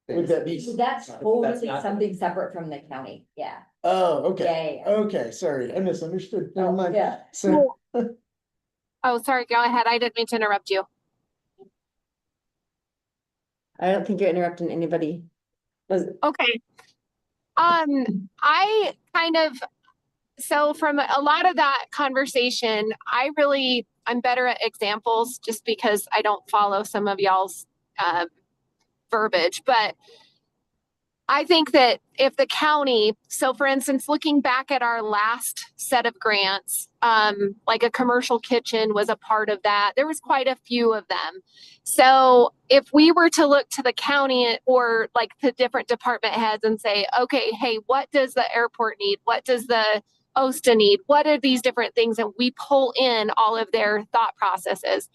Would that be? So that's That's totally not- something separate from the county, yeah. Oh, okay, Yeah, yeah. okay, sorry, I misunderstood, never mind. Yeah. So, Oh, sorry, go ahead. I didn't mean to interrupt you. I don't think you're interrupting anybody. Okay. I kind of, so from a lot of that conversation, I'm better at examples just because I don't follow some of y'all's verbiage, but I think that if the county, so for instance, looking back at our last set of grants, like a commercial kitchen was a part of that. There was quite a few of them. So if we were to look to the county or like the different department heads and say, okay, hey, what does the airport need? What does the OSTA need? What are these different things? And we pull in all of their thought processes.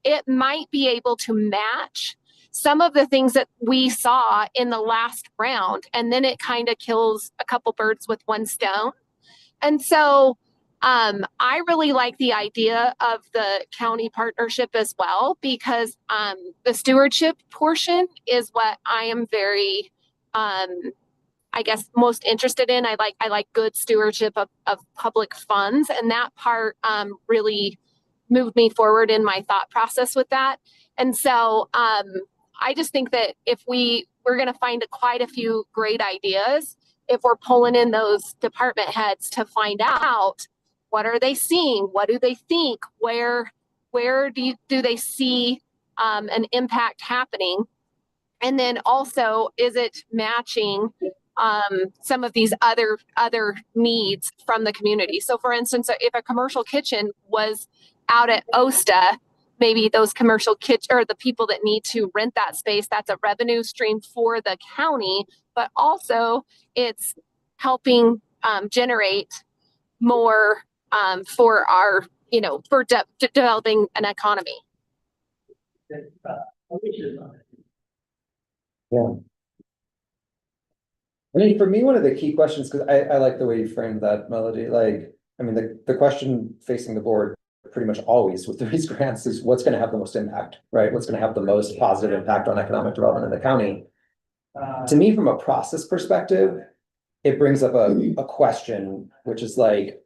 It might be able to match some of the things that we saw in the last round, and then it kind of kills a couple birds with one stone. And so I really like the idea of the county partnership as well, because the stewardship portion is what I am very, I guess, most interested in. I like good stewardship of public funds, and that part really moved me forward in my thought process with that. And so I just think that if we're going to find quite a few great ideas, if we're pulling in those department heads to find out what are they seeing, what do they think, where do they see an impact happening, and then also is it matching some of these other needs from the community. So for instance, if a commercial kitchen was out at OSTA, maybe those commercial kitchen or the people that need to rent that space, that's a revenue stream for the county, but also it's helping generate more for our, for developing an economy. Yeah. I mean, for me, one of the key questions, because I like the way you framed that, Melody, like, I mean, the question facing the board pretty much always with these grants is what's gonna have the most impact, right? What's gonna have the most positive impact on economic development in the county? To me, from a process perspective, it brings up a question, which is like,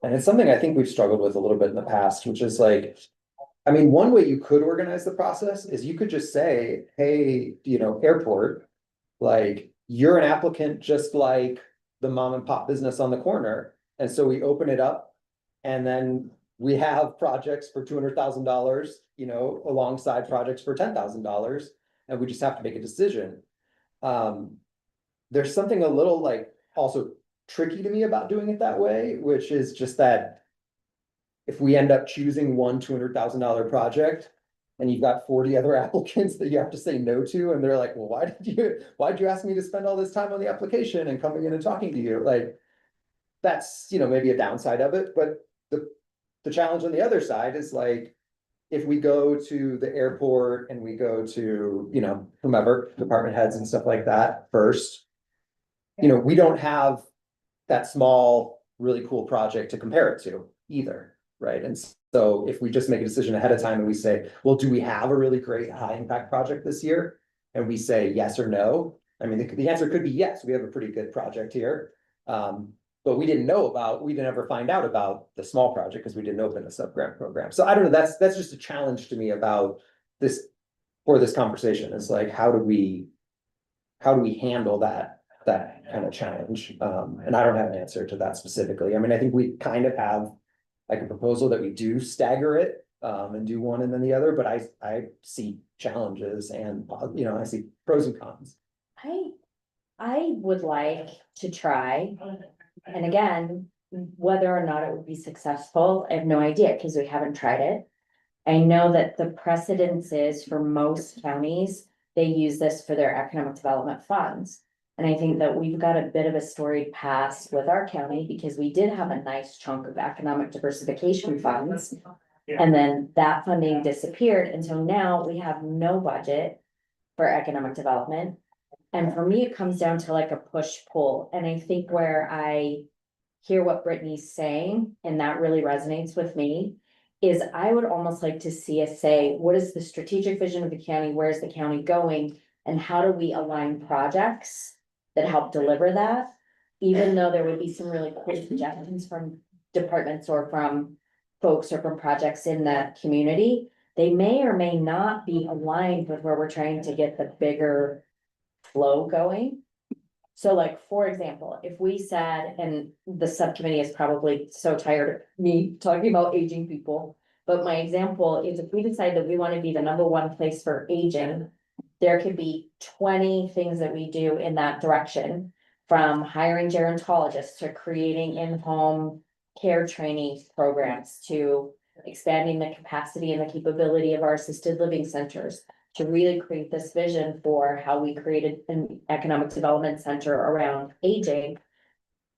and it's something I think we've struggled with a little bit in the past, which is like, I mean, one way you could organize the process is you could just say, hey, airport, like, you're an applicant just like the mom and pop business on the corner. And so we open it up and then we have projects for $200,000, alongside projects for $10,000. And we just have to make a decision. There's something a little like also tricky to me about doing it that way, which is just that if we end up choosing one $200,000 project and you've got 40 other applicants that you have to say no to, and they're like, well, why'd you ask me to spend all this time on the application and coming in and talking to you? Like, that's, maybe a downside of it, but the challenge on the other side is like, if we go to the airport and we go to, whomever, department heads and stuff like that first, we don't have that small, really cool project to compare it to either, right? And so if we just make a decision ahead of time and we say, well, do we have a really great high impact project this year? And we say yes or no. I mean, the answer could be yes, we have a pretty good project here. But we didn't ever find out about the small project because we didn't open the sub-grant program. So I don't know, that's just a challenge to me about this, for this conversation, is like, how do we handle that kind of challenge? And I don't have an answer to that specifically. I mean, I think we kind of have like a proposal that we do stagger it, and do one and then the other, but I see challenges and, I see pros and cons. I would like to try, and again, whether or not it would be successful, I have no idea, because we haven't tried it. I know that the precedence is for most counties, they use this for their economic development funds. And I think that we've got a bit of a storied past with our county, because we did have a nice chunk of economic diversification funds. And then that funding disappeared, and so now we have no budget for economic development. And for me, it comes down to like a push-pull, and I think where I hear what Brittany's saying, and that really resonates with me, is I would almost like to see us say, what is the strategic vision of the county? Where's the county going? And how do we align projects that help deliver that? Even though there would be some really cool suggestions from departments or from folks or from projects in the community, they may or may not be aligned with where we're trying to get the bigger flow going. So like, for example, if we said, and the subcommittee is probably so tired of me talking about aging people, but my example is if we decide that we want to be the #1 place for aging, there could be 20 things that we do in that direction, from hiring gerontologists to creating in-home care training programs, to expanding the capacity and the capability of our assisted living centers, to really create this vision for how we created an economic development center around aging.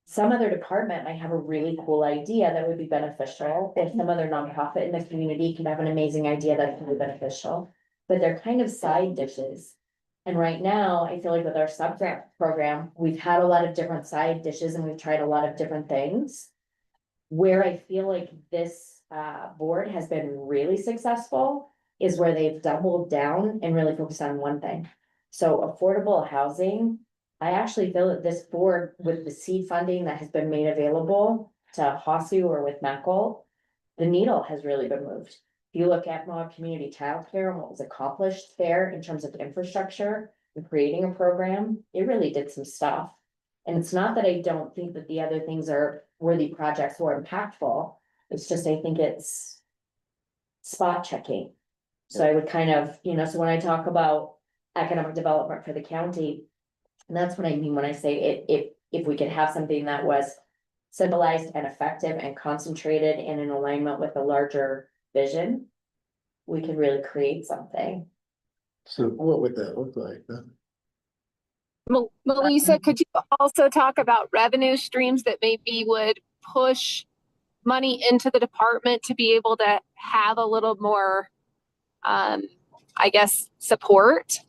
Some other department might have a really cool idea that would be beneficial, or some other nonprofit in the community can have an amazing idea that can be beneficial, but they're kind of side dishes. And right now, I feel like with our sub-grant program, we've had a lot of different side dishes and we've tried a lot of different things. Where I feel like this board has been really successful is where they've doubled down and really focused on one thing. So affordable housing, I actually feel that this board, with the seed funding that has been made available to HOSU or with MECL, the needle has really been moved. If you look at Moab Community Childcare and what was accomplished there in terms of infrastructure and creating a program, it really did some stuff. And it's not that I don't think that the other things are worthy projects or impactful. It's just, I think it's spot checking. So I would kind of, so when I talk about economic development for the county, and that's what I mean when I say if we could have something that was symbolized and effective and concentrated and in alignment with a larger vision, we could really create something. So what would that look like then? Melissa, could you also talk about revenue streams that maybe would push money into the department to be able to have a little more, I guess, support?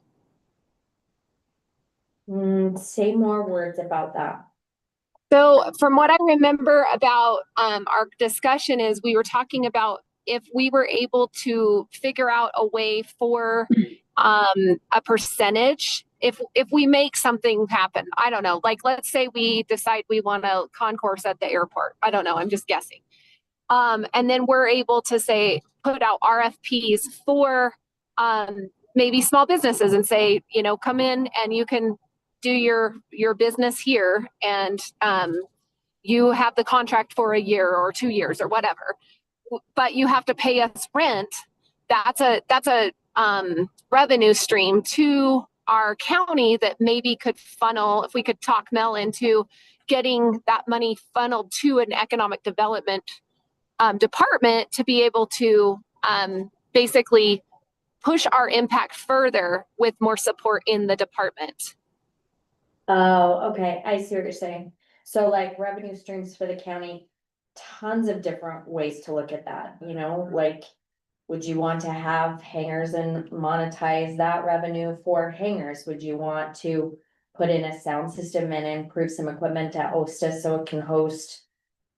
Say more words about that. So from what I remember about our discussion is we were talking about if we were able to figure out a way for a percentage, if we make something happen, I don't know, like let's say we decide we want a concourse at the airport. I don't know, I'm just guessing. And then we're able to say, put out RFPs for maybe small businesses and say, you know, come in and you can do your business here, and you have the contract for a year or 2 years or whatever, but you have to pay us rent. That's a revenue stream to our county that maybe could funnel, if we could talk Mel into getting that money funneled to an economic development department to be able to basically push our impact further with more support in the department. Oh, okay, I see what you're saying. So like revenue streams for the county, tons of different ways to look at that, you know, like. Would you want to have hangars and monetize that revenue for hangars? Would you want to put in a sound system and improve some equipment at Osta so it can host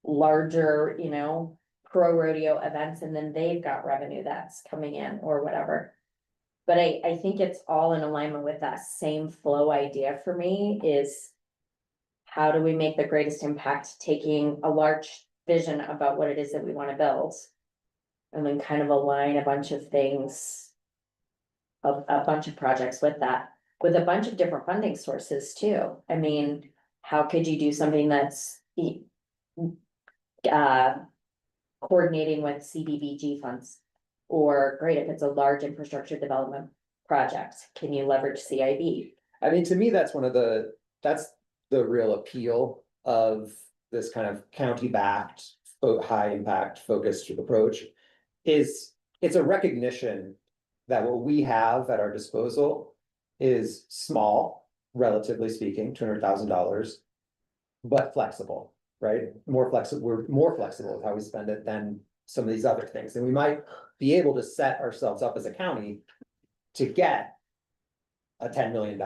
larger, you know, pro rodeo events, and then they've got revenue that's coming in or whatever? But I think it's all in alignment with that same flow idea for me is how do we make the greatest impact, taking a large vision about what it is that we want to build, and then kind of align a bunch of things, a bunch of projects with that, with a bunch of different funding sources too. I mean, how could you do something that's coordinating with CDBG funds? Or great, if it's a large infrastructure development project, can you leverage CIB? I mean, to me, that's that's the real appeal of this kind of county-backed, high impact focused approach. Is it's a recognition that what we have at our disposal is small, relatively speaking, $200,000, but flexible, right? More flexible. We're more flexible with how we spend it than some of these other things. And we might be able to set ourselves up as a county to get a $10 million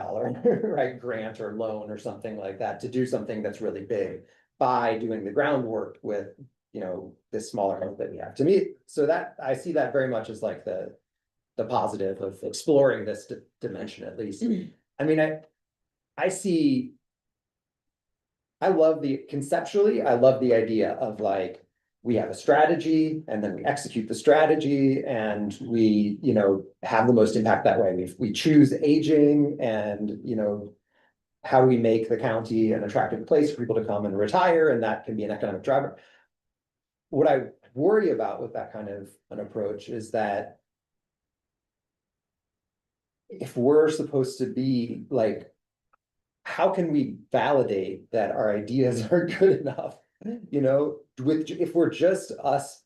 right grant or loan or something like that to do something that's really big by doing the groundwork with, you know, this smaller amount that we have. To me, so that I see that very much as like the positive of exploring this dimension, at least. I mean, I love conceptually, I love the idea of like, we have a strategy and then we execute the strategy and we, you know, have the most impact that way. We choose aging and, you know, how do we make the county an attractive place for people to come and retire, and that can be an economic driver. What I worry about with that kind of an approach is that if we're supposed to be like, how can we validate that our ideas are good enough? You know, if we're just us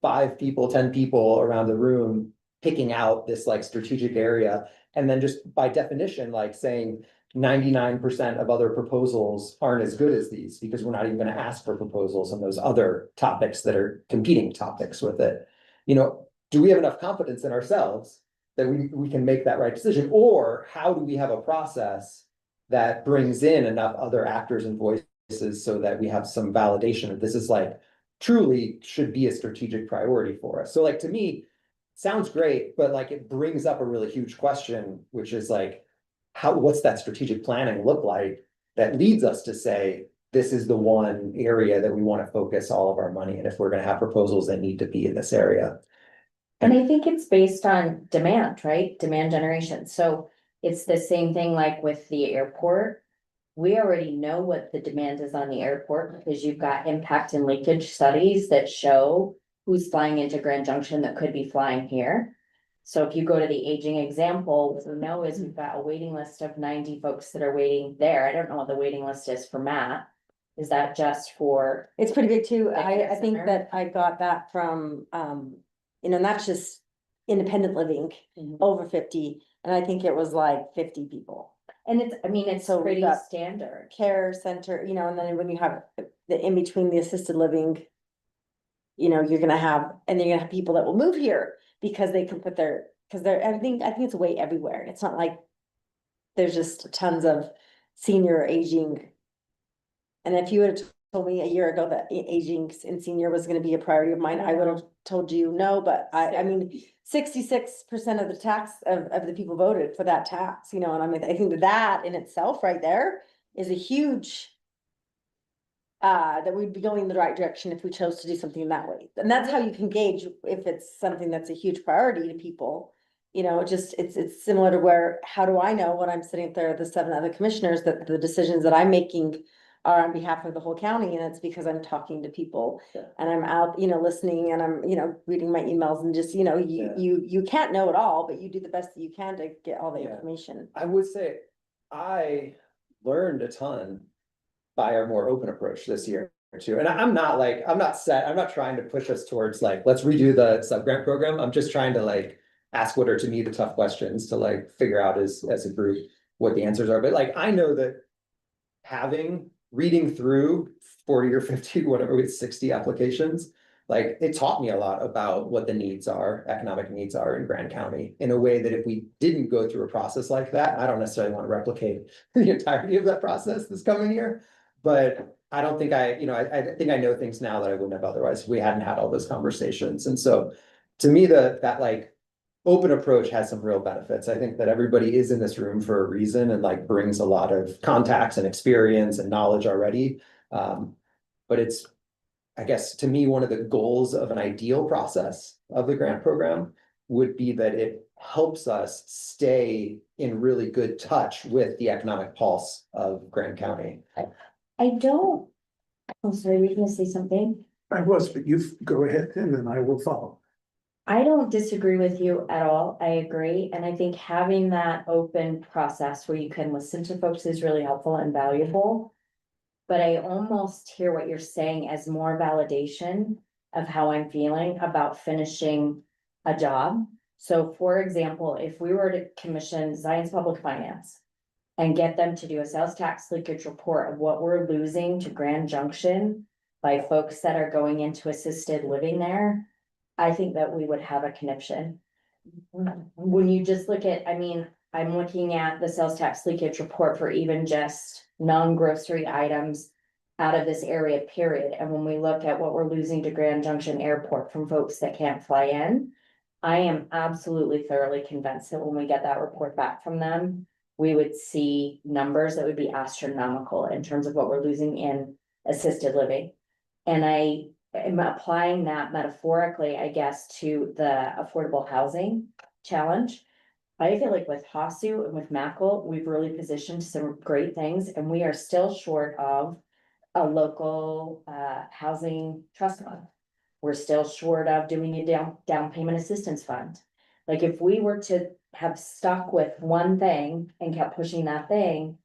5 people, 10 people around the room picking out this like strategic area, and then just by definition, like saying 99% of other proposals aren't as good as these because we're not even going to ask for proposals on those other topics that are competing topics with it. You know, do we have enough confidence in ourselves that we can make that right decision? Or how do we have a process that brings in enough other actors and voices so that we have some validation that this is like truly should be a strategic priority for us? So like, to me, sounds great, but like it brings up a really huge question, which is like, what's that strategic planning look like that leads us to say, this is the one area that we want to focus all of our money in if we're going to have proposals that need to be in this area. And I think it's based on demand, right? Demand generation. So it's the same thing like with the airport. We already know what the demand is on the airport because you've got impact and leakage studies that show who's flying into Grand Junction that could be flying here. So if you go to the aging example, what we know is we've got a waiting list of 90 folks that are waiting there. I don't know what the waiting list is for Matt. Is that just for? It's pretty big too. I think center? that I got that from, you know, and that's just independent living over 50. And I think it was like 50 people. And it's, I mean, it's So we've pretty got- standard. care center, you know, and then when you have the in between the assisted living. You know, you're gonna have, and you're gonna have people that will move here because they can put their, because they're, I think it's a way everywhere. It's not like. There's just tons of senior aging. And if you had told me a year ago that aging and senior was gonna be a priority of mine, I would have told you no, but I mean. 66% of the tax of the people voted for that tax, you know, and I mean, I think that in itself right there is a huge. That we'd be going in the right direction if we chose to do something that way. And that's how you can gauge if it's something that's a huge priority to people. You know, it's similar to where, how do I know when I'm sitting there, the 7 other commissioners, that the decisions that I'm making are on behalf of the whole county, and it's because I'm talking to people. Yeah. And I'm out, you know, listening, and I'm, you know, reading my emails, and just, you know, Yeah. you can't know it all, but you do the best that you can to get all the Yeah. information. I would say I learned a ton by our more open approach this year too. And I'm not trying to push us towards like, let's redo the sub-grant program. I'm just trying to like ask what are to me the tough questions to like figure out as a group what the answers are. But like, I know that reading through 40 or 50, whatever, with 60 applications, like it taught me a lot about what the needs are, economic needs are in Grand County, in a way that if we didn't go through a process like that, I don't necessarily want to replicate the entirety of that process this coming year. But I don't think I think I know things now that I wouldn't have otherwise if we hadn't had all those conversations. And so to me, that like open approach has some real benefits. I think that everybody is in this room for a reason and like brings a lot of contacts and experience and knowledge already. But it's, I guess, to me, one of the goals of an ideal process of the grant program would be that it helps us stay in really good touch with the economic pulse of Grand County. I don't, I'm sorry, were you gonna say something? I was, but you go ahead and then I will follow. I don't disagree with you at all. I agree. And I think having that open process where you can listen to folks is really helpful and valuable. But I almost hear what you're saying as more validation of how I'm feeling about finishing a job. So for example, if we were to commission Zion's Public Finance and get them to do a sales tax leakage report of what we're losing to Grand Junction by folks that are going into assisted living there, I think that we would have a connection. When you just look at, I mean, I'm looking at the sales tax leakage report for even just non-grocery items out of this area, period. And when we look at what we're losing to Grand Junction Airport from folks that can't fly in, I am absolutely thoroughly convinced that when we get that report back from them, we would see numbers that would be astronomical in terms of what we're losing in assisted living. And I am applying that metaphorically, I guess, to the affordable housing challenge. I feel like with HASU and with MACL, we've really positioned some great things, and we are still short of a local housing trust fund. We're still short of doing a down payment assistance fund. Like if we were to have stuck with one thing and kept pushing that thing,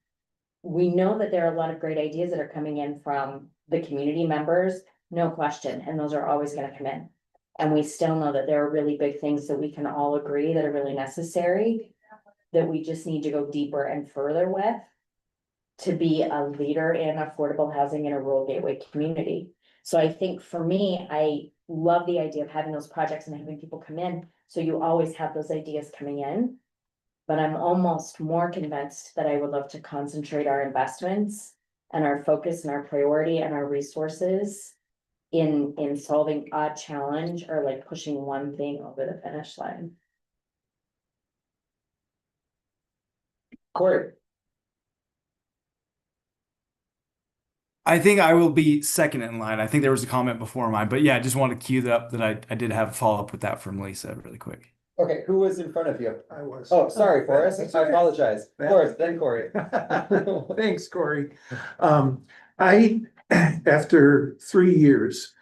we know that there are a lot of great ideas that are coming in from the community members, no question, and those are always gonna come in. And we still know that there are really big things that we can all agree that are really necessary, that we just need to go deeper and further with to be a leader in affordable housing in a rural gateway community. So I think for me, I love the idea of having those projects and having people come in, so you always have those ideas coming in. But I'm almost more convinced that I would love to concentrate our investments and our focus and our priority and our resources in solving a challenge or like pushing one thing over the finish line. Corey. I think I will be second in line. I think there was a comment before mine, but yeah, I just want to cue that up that I did have a follow-up with that from Lisa really quick. Okay, who was in front of you? I was. Oh, sorry, Forrest. That's I okay. apologize. Forrest, then Corey. Thanks, Corey. I, after 3 years,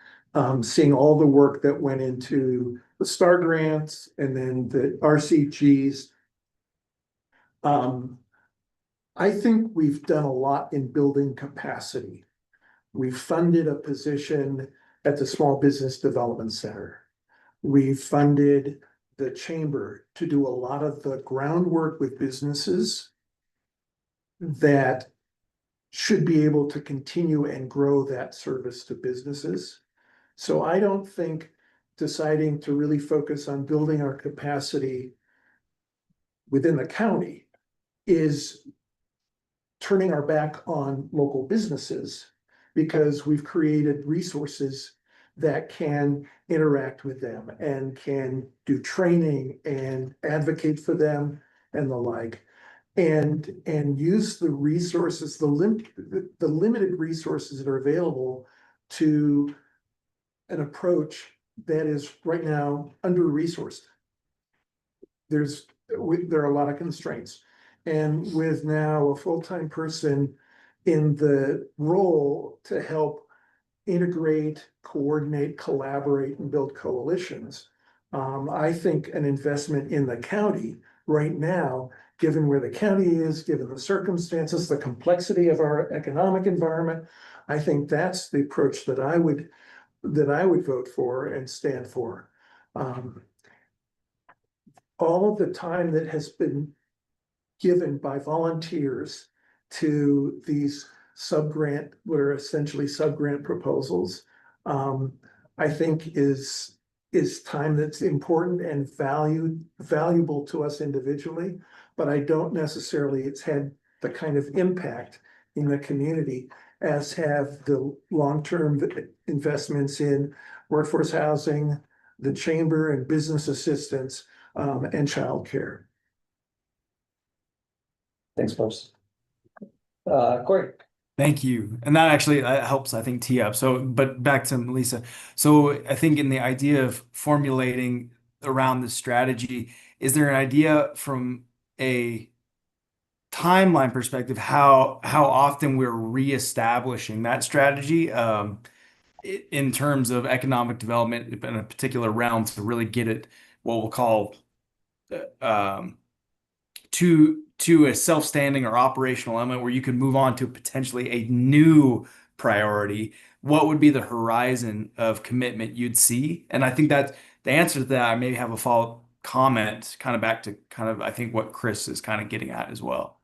seeing all the work that went into the STAR grants and then the RCGs, I think we've done a lot in building capacity. We've funded a position at the Small Business Development Center. We've funded the chamber to do a lot of the groundwork with businesses that should be able to continue and grow that service to businesses. So I don't think deciding to really focus on building our capacity within the county is turning our back on local businesses, because we've created resources that can interact with them and can do training and advocate for them and the like. And use the resources, the limited resources that are available to an approach that is right now under-resourced. There are a lot of constraints. And with now a full-time person in the role to help integrate, coordinate, collaborate, and build coalitions, I think an investment in the county right now, given where the county is, given the circumstances, the complexity of our economic environment, I think that's the approach that I would vote for and stand for. All of the time that has been given by volunteers to these sub-grant, what are essentially sub-grant proposals, I think is time that's important and valuable to us individually, but I don't necessarily, it's had the kind of impact in the community as have the long-term investments in workforce housing, the chamber and business assistance, and childcare. Thanks, folks. Corey. Thank you. And that actually helps, I think, tee up. So, but back to Melissa. So I think in the idea of formulating around the strategy, is there an idea from a timeline perspective, how often we're reestablishing that strategy in terms of economic development in a particular realm to really get it what we'll call to a self-standing or operational element where you could move on to potentially a new priority? What would be the horizon of commitment you'd see? And I think that the answer to that, I maybe have a follow-up comment kind of back to kind of, I think, what Chris is kind of getting at as well.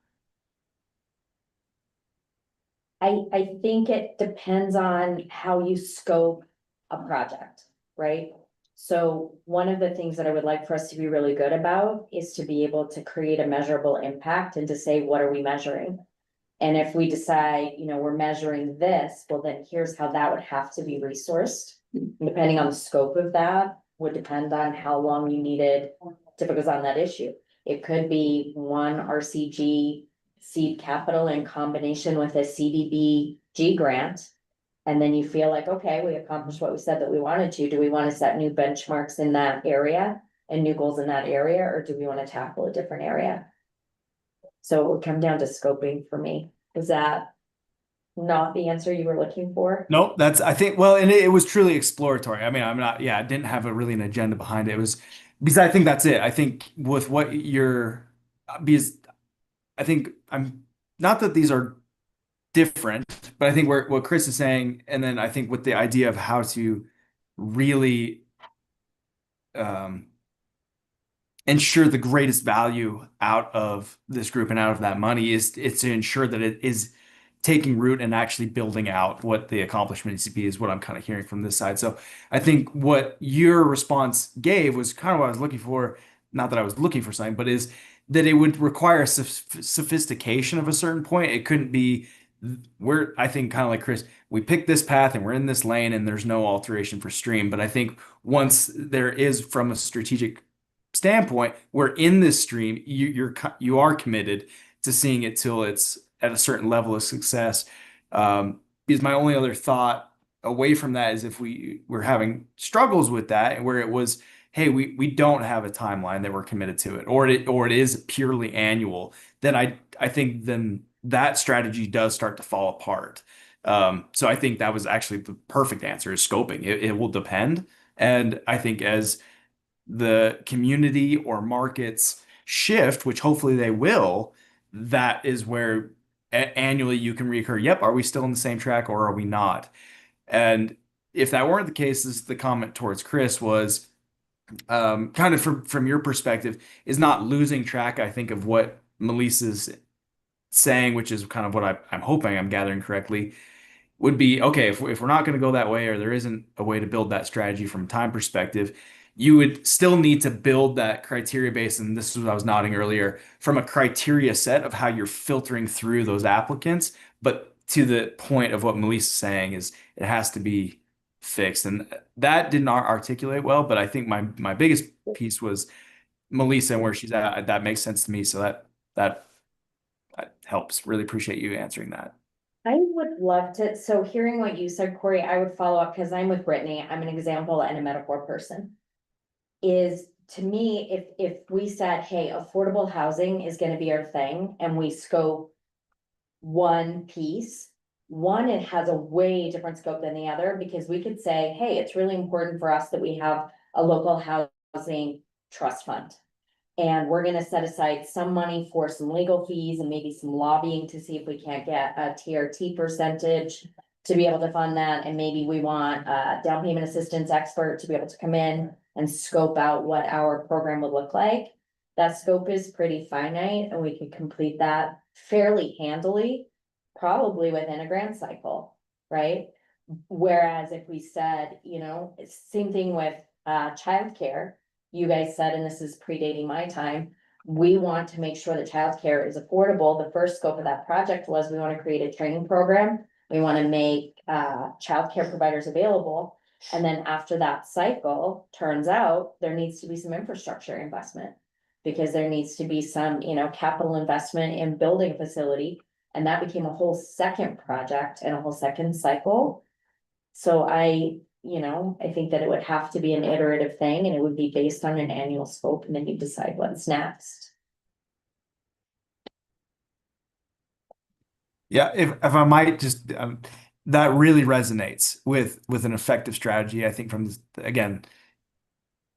I think it depends on how you scope a project, right? So one of the things that I would like for us to be really good about is to be able to create a measurable impact and to say, what are we measuring? And if we decide, we're measuring this, well, then here's how that would have to be resourced. Depending on the scope of that would depend on how long you needed to focus on that issue. It could be one RCG seed capital in combination with a CDBG grant. And then you feel like, okay, we accomplished what we said that we wanted to. Do we want to set new benchmarks in that area and new goals in that area? Or do we want to tackle a different area? So it would come down to scoping for me. Is that not the answer you were looking for? Nope, that's, I think, well, and it was truly exploratory. I mean, I didn't have an agenda behind it. It was because I think that's it. I think with what because I think I'm not that these are different, but I think what Chris is saying, and then I think with the idea of how to really ensure the greatest value out of this group and out of that money is to ensure that it is taking root and actually building out what the accomplishment needs to be, is what I'm kind of hearing from this side. So I think what your response gave was kind of what I was looking for. Not that I was looking for something, but is that it would require sophistication of a certain point. It couldn't be, I think kind of like Chris, we picked this path and we're in this lane and there's no alteration for stream. But I think once there is, from a strategic standpoint, we're in this stream, you are committed to seeing it till it's at a certain level of success. Because my only other thought away from that is if we're having struggles with that, and where it was, hey, we don't have a timeline that we're committed to it, or it is purely annual, then I think then that strategy does start to fall apart. So I think that was actually the perfect answer, is scoping. It will depend. And I think as the community or markets shift, which hopefully they will, that is where annually you can reoccur. Yep, are we still on the same track or are we not? And if that weren't the case, the comment towards Chris was kind of from your perspective, is not losing track, I think, of what Melissa's saying, which is kind of what I'm hoping I'm gathering correctly, would be, okay, if we're not going to go that way, or there isn't a way to build that strategy from a time perspective, you would still need to build that criteria base. And this is what I was nodding earlier, from a criteria set of how you're filtering through those applicants. But to the point of what Melissa's saying is it has to be fixed. And that did not articulate well, but I think my biggest piece was Melissa and where she's at. That makes sense to me. So that helps. Really appreciate you answering that. I would love to, so hearing what you said, Corey, I would follow up, because I'm with Brittany, I'm an example and a metaphor person. Is, to me, if we said, hey, affordable housing is gonna be our thing, and we scope one piece, one, it has a way different scope than the other, because we could say, hey, it's really important for us that we have a local housing trust fund. And we're gonna set aside some money for some legal fees and maybe some lobbying to see if we can't get a TRT percentage to be able to fund that. And maybe we want a down payment assistance expert to be able to come in and scope out what our program would look like. That scope is pretty finite, and we could complete that fairly handily, probably within a grant cycle, right? Whereas if we said, you know, it's same thing with childcare. You guys said, and this is predating my time, we want to make sure that childcare is affordable. The first scope of that project was we want to create a training program. We want to make childcare providers available. And then after that cycle, turns out there needs to be some infrastructure investment, because there needs to be some, you know, capital investment in building a facility. And that became a whole second project and a whole second cycle. So you know, I think that it would have to be an iterative thing, and it would be based on an annual scope, and then you decide what's next. Yeah, if I might just, that really resonates with an effective strategy. I think from this, again,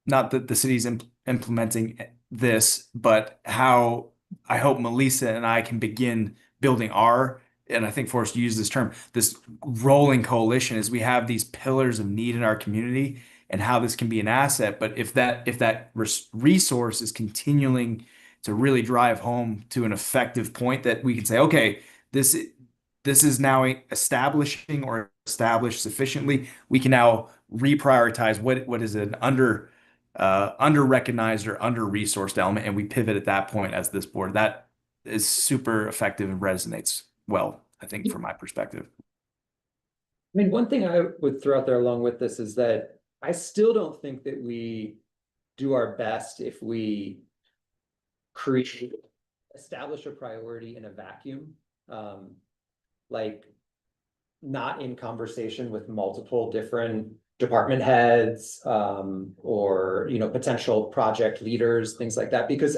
not that the city's implementing this, but how I hope Melissa and I can begin building our, and I think Forrest used this term, this rolling coalition, is we have these pillars of need in our community and how this can be an asset. But if that resource is continuing to really drive home to an effective point, that we can say, okay, this is now establishing or established sufficiently, we can now reprioritize what is an under recognized or under resourced element, and we pivot at that point as this board. That is super effective and resonates well, I think, from my perspective. I mean, one thing I would throw out there along with this is that I still don't think that we do our best if we establish a priority in a vacuum. Like, not in conversation with multiple different department heads, or, you know, potential project leaders, things like that, because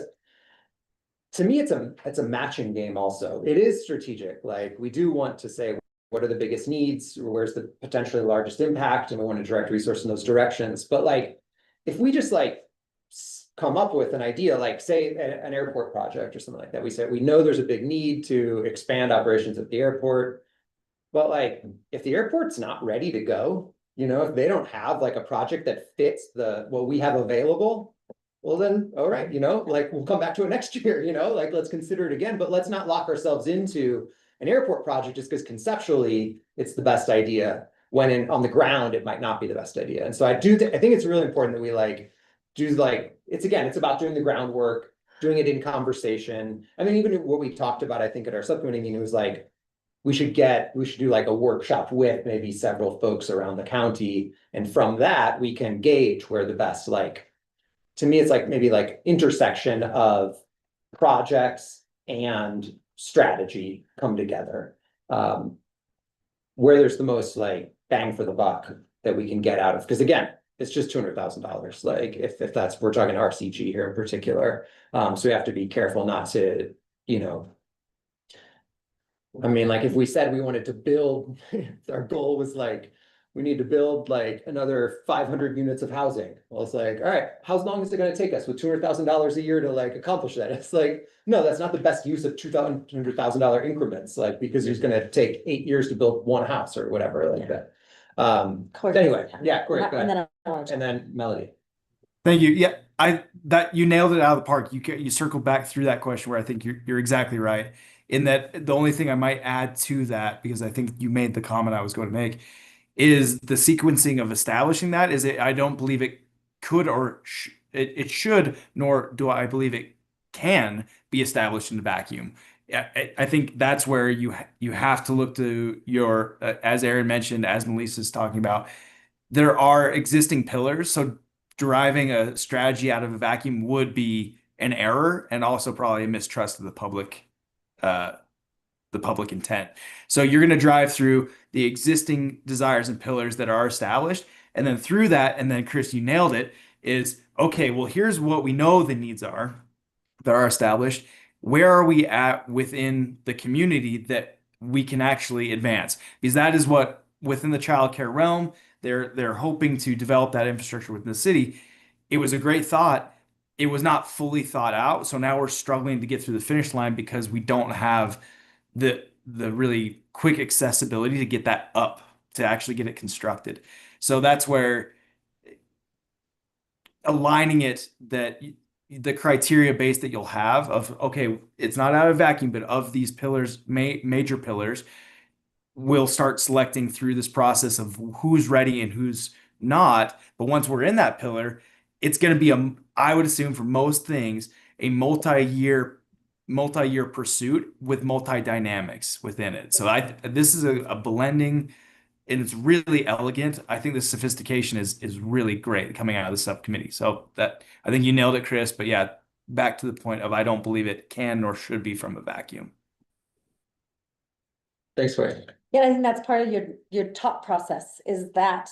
to me, it's a matching game also. It is strategic. Like, we do want to say, what are the biggest needs, or where's the potentially largest impact, and we want to direct resource in those directions. But like, if we just like come up with an idea, like say an airport project or something like that, we say, we know there's a big need to expand operations at the airport, but like, if the airport's not ready to go, you know, if they don't have like a project that fits what we have available, well then, all right, you know, like, we'll come back to it next year, you know, like, let's consider it again, but let's not lock ourselves into an airport project just because conceptually it's the best idea, when on the ground it might not be the best idea. And so I think it's really important that we like do, like, it's about doing the groundwork, doing it in conversation. I mean, even what we talked about, I think at our subcommittee meeting, was like, we should do like a workshop with maybe several folks around the county, and from that we can gauge where the best, like, to me, it's like maybe like intersection of projects and strategy come together. Where there's the most like bang for the buck that we can get out of, because again, it's just $200,000. Like, if that's, we're talking RCG here in particular. So we have to be careful not to, you know, I mean, like, if we said we wanted to build, our goal was like, we need to build like another 500 units of housing. Well, it's like, all right, how long is it going to take us with $200,000 a year to like accomplish that? It's like, no, that's not the best use of $200,000 increments, like, because it's going to take 8 years to build one house or whatever like that. Anyway, yeah, great. And then Melody. Thank you. Yeah, you nailed it out of the park. You circled back through that question where I think you're exactly right. in that the only thing I might add to that, because I think you made the comment I was going to make, is the sequencing of establishing that is it, I don't believe it could or it should, nor do I believe it can be established in a vacuum. I think that's where you have to look to your, as Aaron mentioned, as Melissa's talking about, there are existing pillars. So deriving a strategy out of a vacuum would be an error and also probably a mistrust of the public intent. So you're going to drive through the existing desires and pillars that are established. And then through that, and then Chris, you nailed it, is okay, well, here's what we know the needs are that are established. Where are we at within the community that we can actually advance? Because that is what within the childcare realm, they're hoping to develop that infrastructure within the city. It was a great thought. It was not fully thought out. So now we're struggling to get through the finish line because we don't have the really quick accessibility to get that up, to actually get it constructed. So that's where aligning it, that the criteria base that you'll have of, okay, it's not out of vacuum, but of these pillars, major pillars, we'll start selecting through this process of who's ready and who's not. But once we're in that pillar, it's going to be I would assume for most things, a multi-year pursuit with multi-dynamics within it. So this is a blending, and it's really elegant. I think the sophistication is really great coming out of the subcommittee. So that, I think you nailed it, Chris. But yeah, back to the point of I don't believe it can nor should be from a vacuum. Thanks, Wayne. Yeah, I think that's part of your top process, is that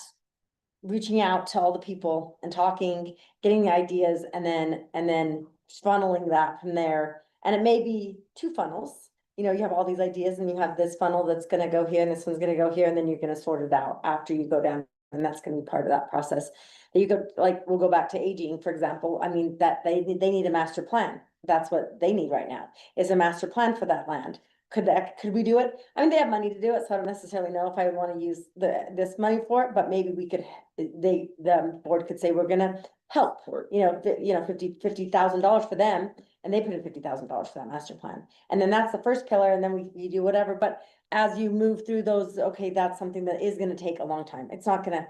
reaching out to all the people and talking, getting the ideas, and then funneling that from there. And it may be two funnels. You know, you have all these ideas and you have this funnel that's gonna go here and this one's gonna go here, and then you're gonna sort it out after you go down. And that's gonna be part of that process. You go, like, we'll go back to aging, for example. I mean, that they need a master plan. That's what they need right now, is a master plan for that land. Could we do it? I mean, they have money to do it, so I don't necessarily know if I would want to use this money for it, but maybe we could, the board could say, we're gonna help, $50,000 for them, and they put in $50,000 for that master plan. And then that's the first pillar, and then we do whatever. But as you move through those, okay, that's something that is gonna take a long time. It's not gonna,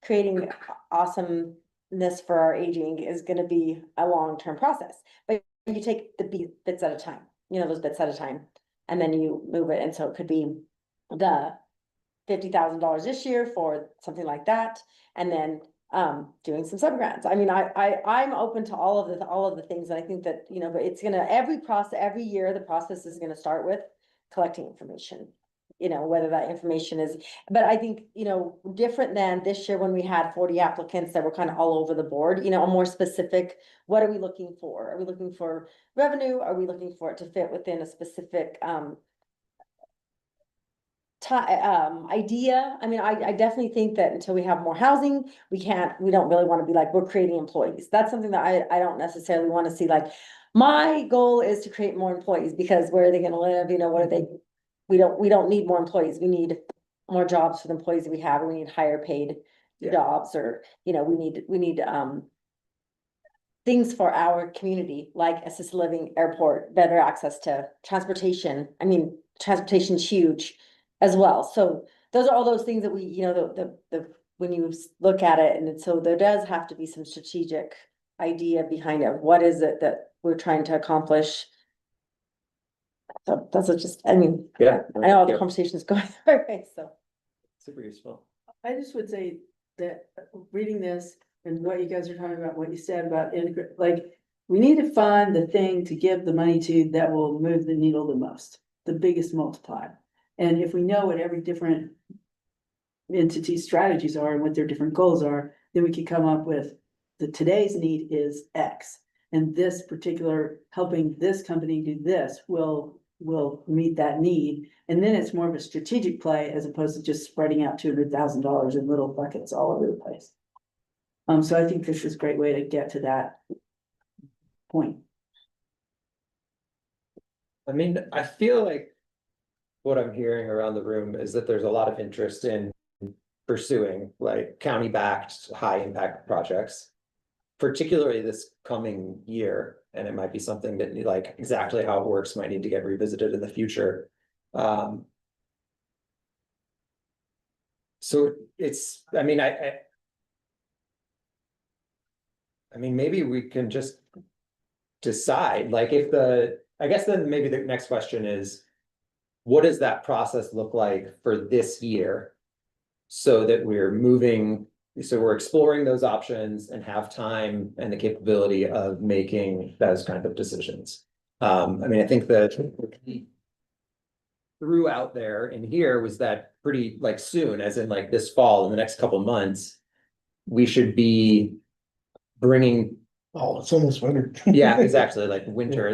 creating awesomeness for our aging is gonna be a long-term process. But you take the bits at a time, those bits at a time. And then you move it, and so it could be the $50,000 this year for something like that, and then doing some subgrants. I mean, I'm open to all of the things, and I think that, but it's gonna, every year the process is gonna start with collecting information. Whether that information is, but I think, different than this year when we had 40 applicants that were kind of all over the board, a more specific, what are we looking for? Are we looking for revenue? Are we looking for it to fit within a specific idea? I mean, I definitely think that until we have more housing, we don't really want to be like, we're creating employees. That's something that I don't necessarily want to see. Like, my goal is to create more employees, because where are they going to live? What are they? We don't need more employees. We need more jobs for the employees that we have. We need higher paid jobs, or, we need things for our community, like assisted living, airport, better access to transportation. I mean, transportation's huge as well. So those are all those things that we, when you look at it, and so there does have to be some strategic idea behind it. What is it that we're trying to accomplish? So that's just, I mean, Yeah. I know all the conversations going their way, so. Super useful. I just would say that reading this and what you guys are talking about, what you said about we need to find the thing to give the money to that will move the needle the most, the biggest multiplier. And if we know what every different entity's strategies are and what their different goals are, then we could come up with today's need is X. And this particular, helping this company do this will meet that need. And then it's more of a strategic play as opposed to just spreading out $200,000 in little buckets all over the place. So I think this is a great way to get to that point. I mean, I feel like what I'm hearing around the room is that there's a lot of interest in pursuing like county-backed high impact projects, particularly this coming year. And it might be something that like exactly how it works might need to get revisited in the future. So it's, I mean, I mean, maybe we can just decide, like if I guess then maybe the next question is, what does that process look like for this year? So that we're moving, so we're exploring those options and have time and the capability of making those kind of decisions. I mean, I think that threw out there in here was that pretty like soon, as in like this fall, in the next couple months, we should be bringing. Oh, it's almost winter. Yeah, exactly, like winter,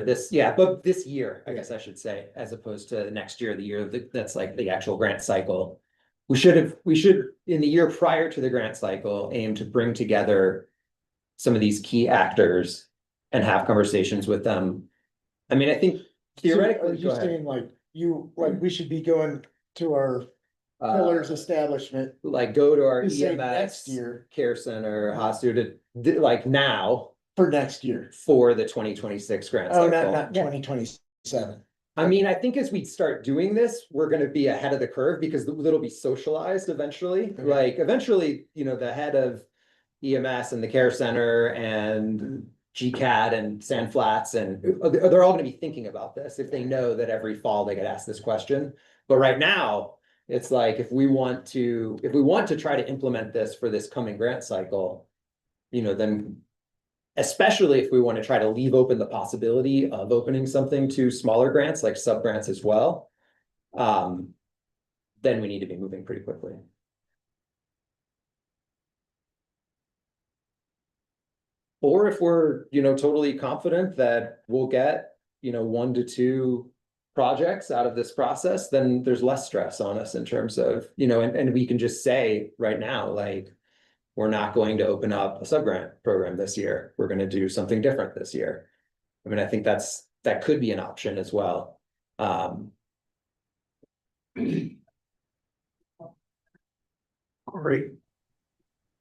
but this year, I guess I should say, as opposed to next year, the year that's like the actual grant cycle. We should, in the year prior to the grant cycle, aim to bring together some of these key actors and have conversations with them. I mean, I think theoretically, Are you saying like we should be going to our pillars establishment, like go to our to say EMS next year care center, hospital, like now for next year? for the 2026 grant Oh, cycle. not 2027. I mean, I think as we start doing this, we're gonna be ahead of the curve because it'll be socialized eventually. Okay. Like eventually, the head of EMS and the care center and GCAD and Sand Flats and they're all gonna be thinking about this if they know that every fall they get asked this question. But right now, it's like if we want to try to implement this for this coming grant cycle, then especially if we want to try to leave open the possibility of opening something to smaller grants, like sub grants as well, then we need to be moving pretty quickly. Or if we're, totally confident that we'll get, 1 to 2 projects out of this process, then there's less stress on us in terms of, and we can just say right now, like, we're not going to open up a sub-grant program this year. We're going to do something different this year. I mean, I think that could be an option as well. Great.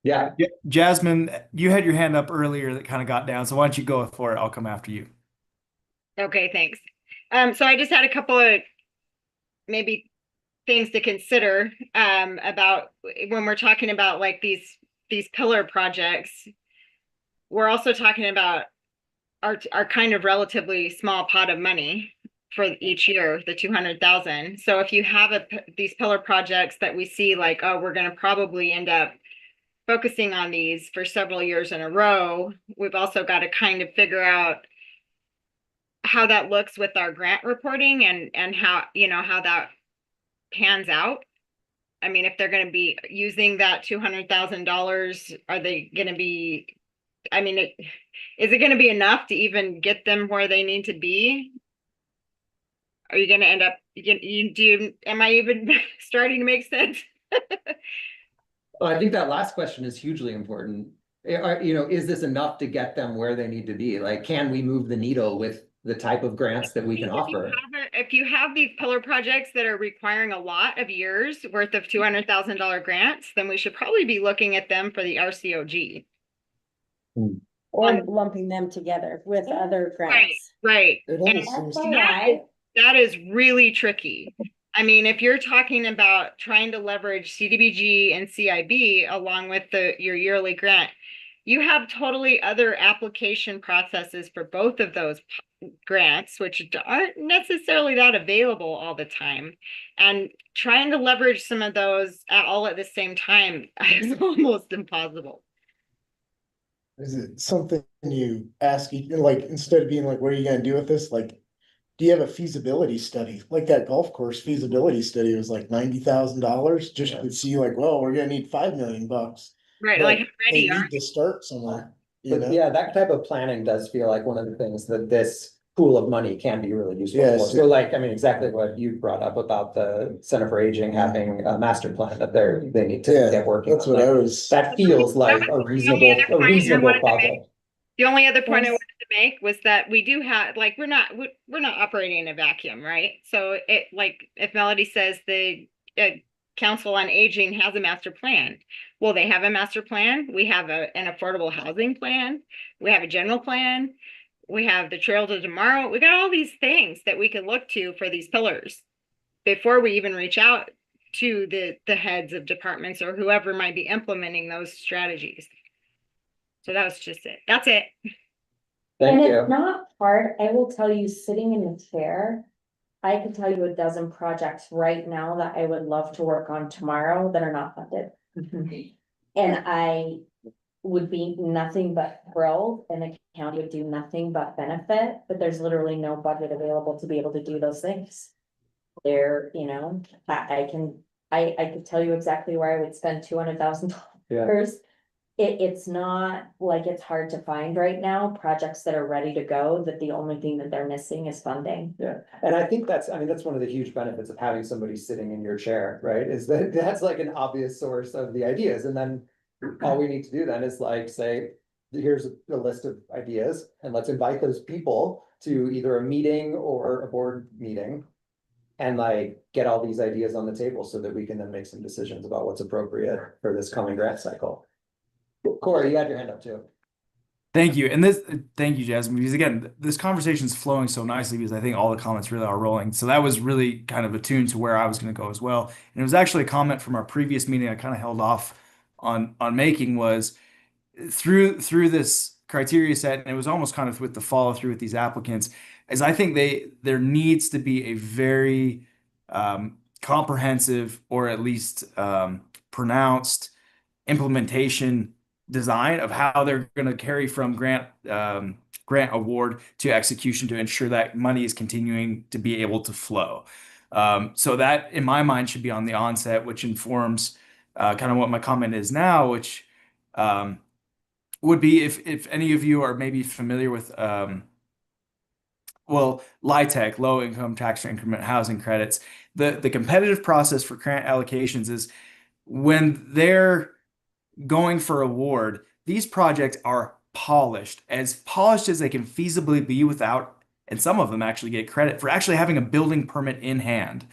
Yeah. Jasmine, you had your hand up earlier that kind of got down. So why don't you go for it? I'll come after you. Okay, thanks. So I just had a couple of maybe things to consider about when we're talking about like these pillar projects. We're also talking about our kind of relatively small pot of money for each year, the 200,000. So if you have these pillar projects that we see like, oh, we're going to probably end up focusing on these for several years in a row, we've also got to kind of figure out how that looks with our grant reporting and how, how that pans out. I mean, if they're going to be using that $200,000, are they going to be, I mean, is it going to be enough to even get them where they need to be? Are you going to end up, am I even starting to make sense? Well, I think that last question is hugely important. Is this enough to get them where they need to be? Like, can we move the needle with the type of grants that we can offer? If you have these pillar projects that are requiring a lot of years worth of $200,000 grants, then we should probably be looking at them for the RCOG. Or lumping them together with other grants. Right. It That is really tricky. I mean, if you're talking about trying to leverage CDBG and CIB along with your yearly grant, you have totally other application processes for both of those grants, which aren't necessarily that available all the time. And trying to leverage some of those all at the same time is almost impossible. Is it something you ask, like, instead of being like, what are you gonna do with this? Like, do you have a feasibility study? Like that golf course feasibility study was like $90,000 just to see like, well, we're gonna need $5 million. Right, But like they ready. need to start somewhere. But yeah, that type of planning does feel like one of the things that this pool of money can be really useful for. Yes. So like, I mean, exactly what you brought up about the Center for Aging having a master plan that they need to get working. That's what on. I was. That feels like a reasonable project. The only other point I wanted to make was that we do have, like, we're not operating in a vacuum, right? So it, like, if Melody says the Council on Aging has a master plan, well, they have a master plan. We have an affordable housing plan. We have a general plan. We have the Trail to Tomorrow. We got all these things that we can look to for these pillars before we even reach out to the heads of departments or whoever might be implementing those strategies. So that was just it. That's it. Thank And you. it's not hard, I will tell you, sitting in the chair, I could tell you a dozen projects right now that I would love to work on tomorrow that are not funded. And I would be nothing but thrilled, and the county would do nothing but benefit, but there's literally no budget available to be able to do those things. There, you know, I could tell you exactly where I would spend $200,000. It's not like it's hard to find right now, projects that are ready to go, that the only thing that they're missing is funding. Yeah, and I think that's, I mean, that's one of the huge benefits of having somebody sitting in your chair, right? Is that that's like an obvious source of the ideas, and then all we need to do then is like say, here's a list of ideas, and let's invite those people to either a meeting or a board meeting. And like get all these ideas on the table so that we can then make some decisions about what's appropriate for this coming grant cycle. Corey, you had your hand up too. Thank you. And thank you, Jasmine, because again, this conversation is flowing so nicely because I think all the comments really are rolling. So that was really kind of attuned to where I was going to go as well. And it was actually a comment from our previous meeting I kind of held off on making was through this criteria set, and it was almost kind of with the follow through with these applicants, is I think there needs to be a very comprehensive or at least pronounced implementation design of how they're going to carry from grant award to execution to ensure that money is continuing to be able to flow. So that in my mind should be on the onset, which informs kind of what my comment is now, which would be if any of you are maybe familiar with LIHTC, low income tax increment housing credits. The competitive process for grant allocations is when they're going for award, these projects are polished as they can feasibly be without, and some of them actually get credit for actually having a building permit in hand.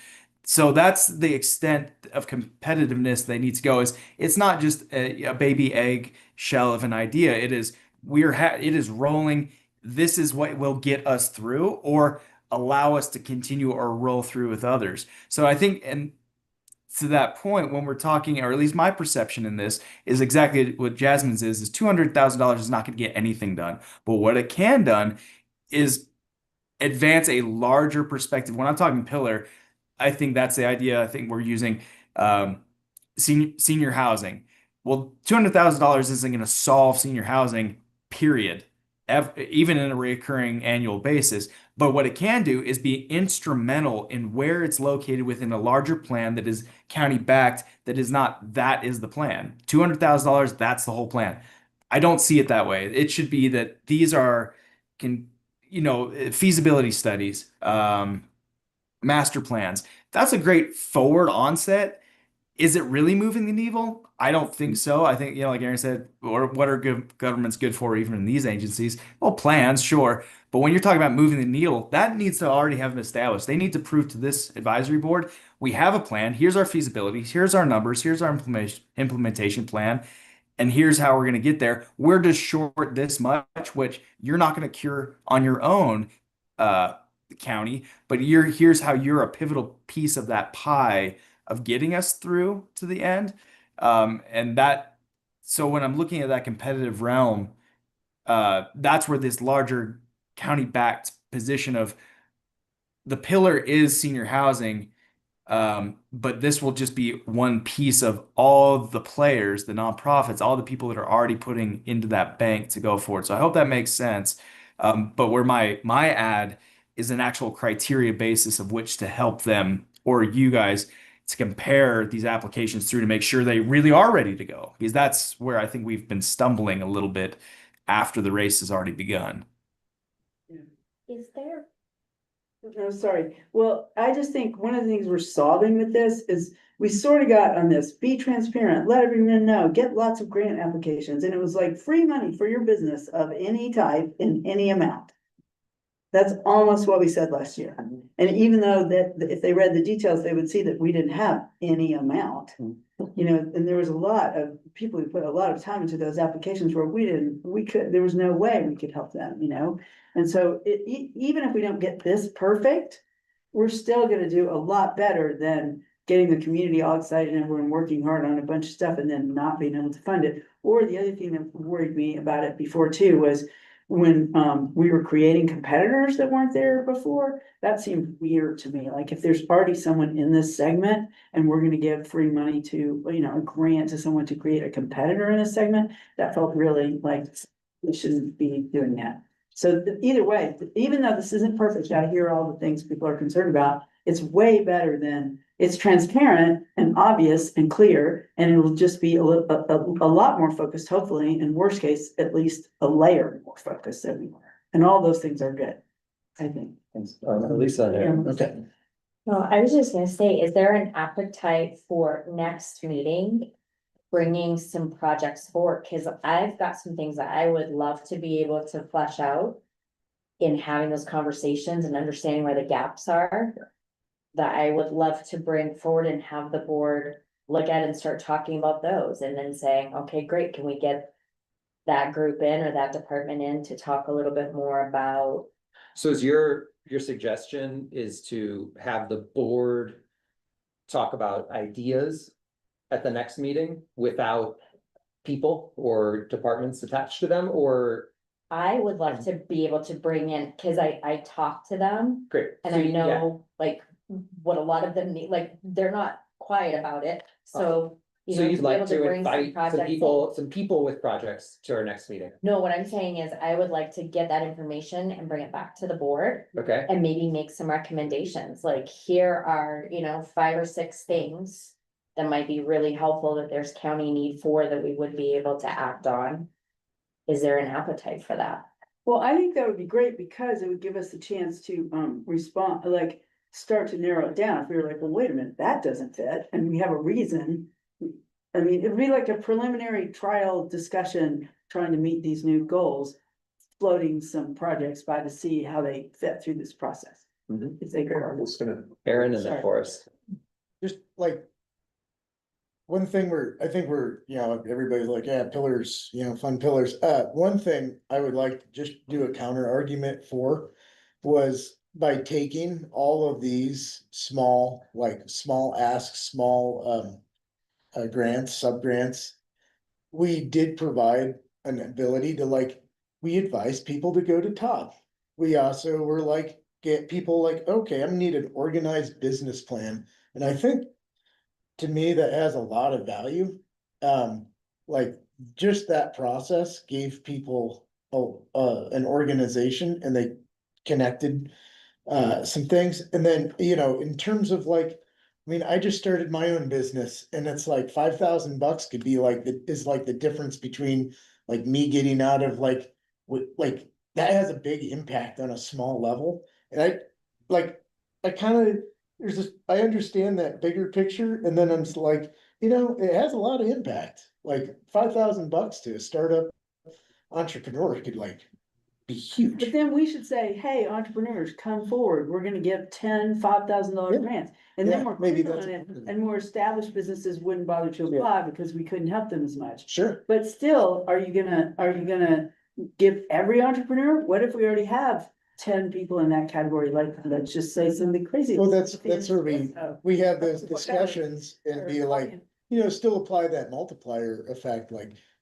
So that's the extent of competitiveness they need to go. It's not just a baby egg shell of an idea. It is it is rolling. This is what will get us through or allow us to continue or roll through with others. So I think, and to that point, when we're talking, or at least my perception in this is exactly what Jasmine's is $200,000 is not going to get anything done. But what it can done is advance a larger perspective. When I'm talking pillar, I think that's the idea. I think we're using senior housing. Well, $200,000 isn't going to solve senior housing, period, even in a recurring annual basis. But what it can do is be instrumental in where it's located within a larger plan that is county backed, that is the plan. $200,000, that's the whole plan. I don't see it that way. It should be that these are feasibility studies, master plans. That's a great forward onset. Is it really moving the needle? I don't think so. I think, like Aaron said, or what are governments good for, even in these agencies? Well, plans, sure. But when you're talking about moving the needle, that needs to already have been established. They need to prove to this advisory board, we have a plan. Here's our feasibility. Here's our numbers. Here's our implementation plan. And here's how we're going to get there. We're just short this much, which you're not going to cure on your own, county, but here's how you're a pivotal piece of that pie of getting us through to the end. So when I'm looking at that competitive realm, that's where this larger county-backed position of the pillar is senior housing, but this will just be one piece of all the players, the nonprofits, all the people that are already putting into that bank to go forward. So I hope that makes sense. But where my ad is an actual criteria basis of which to help them or you guys to compare these applications through to make sure they really are ready to go. Because that's where I think we've been stumbling a little bit after the race has already begun. Is there? No, sorry. Well, I just think one of the things we're solving with this is we sort of got on this, be transparent, let everyone know, get lots of grant applications. And it was like free money for your business of any type in any amount. That's almost what we said last year. And even though that, if they read the details, they would see that we didn't have any amount. You know, and there was a lot of people who put a lot of time into those applications where there was no way we could help them, you know? And so even if we don't get this perfect, we're still gonna do a lot better than getting the community all excited and everyone working hard on a bunch of stuff and then not being able to fund it. Or the other thing that worried me about it before too was when we were creating competitors that weren't there before, that seemed weird to me. Like if there's already someone in this segment and we're gonna give free money to, you know, a grant to someone to create a competitor in a segment, that felt really like we shouldn't be doing that. So either way, even though this isn't perfect, I hear all the things people are concerned about. It's way better than, it's transparent and obvious and clear, and it'll just be a lot more focused, hopefully, in worst case, at least a layer more focused than we were. And all those things are good, I think. Lisa, there. Okay. No, I was just gonna say, is there an appetite for next meeting? Bringing some projects forward, cause I've got some things that I would love to be able to flesh out. In having those conversations and understanding where the gaps are. That I would love to bring forward and have the board look at and start talking about those and then saying, okay, great, can we get? That group in or that department in to talk a little bit more about. So is your suggestion is to have the board talk about ideas at the next meeting without people or departments attached to them, or? I would love to be able to bring in, cause I talk to them Great. and So I yeah. know like what a lot of them need, like, they're not quiet about it, so. You So know, you'd to be like able to to bring some invite some projects in. people, with projects to our next meeting, No, what I'm saying is I would like to get that information and bring it back to the board. okay? And maybe make some recommendations, like here are, you know, 5 or 6 things. That might be really helpful that there's county need for that we would be able to act on. Is there an appetite for that? Well, I think that would be great because it would give us a chance to respond, like, start to narrow it down. If we were like, well, wait a minute, that doesn't fit, and we have a reason. I mean, it'd be like a preliminary trial discussion, trying to meet these new goals. Floating some projects by to see how they fit through this process. If they are. Aaron and then Sorry. Forrest. Just like. One thing I think we're, you know, everybody's like, yeah, pillars, you know, fun pillars. One thing I would like to just do a counter argument for. Was by taking all of these small asks, small grants, sub grants. We did provide an ability to we advised people to go to top. We also were like, get people like, okay, I need an organized business plan. And I think to me, that has a lot of value. Like just that process gave people an organization and they connected some things. And then, you know, in terms of I mean, I just started my own business and it's like $5,000 could be is the difference between me getting out of that has a big impact on a small level. And I kind of, I understand that bigger picture and then I'm just like, you know, it has a lot of impact. Like $5,000 to a startup entrepreneur could be huge. But then we should say, hey, entrepreneurs, come forward, we're gonna give 10 $5,000 Yeah. grants. And then Yeah, we're maybe clear on it, and more established businesses wouldn't bother to apply because we couldn't help them as much. Sure. But still, are you gonna give every entrepreneur? What if we already have 10 people in that category? Like, let's just say something crazy. Well, that's where we have those discussions and be like, you know, still apply that multiplier effect,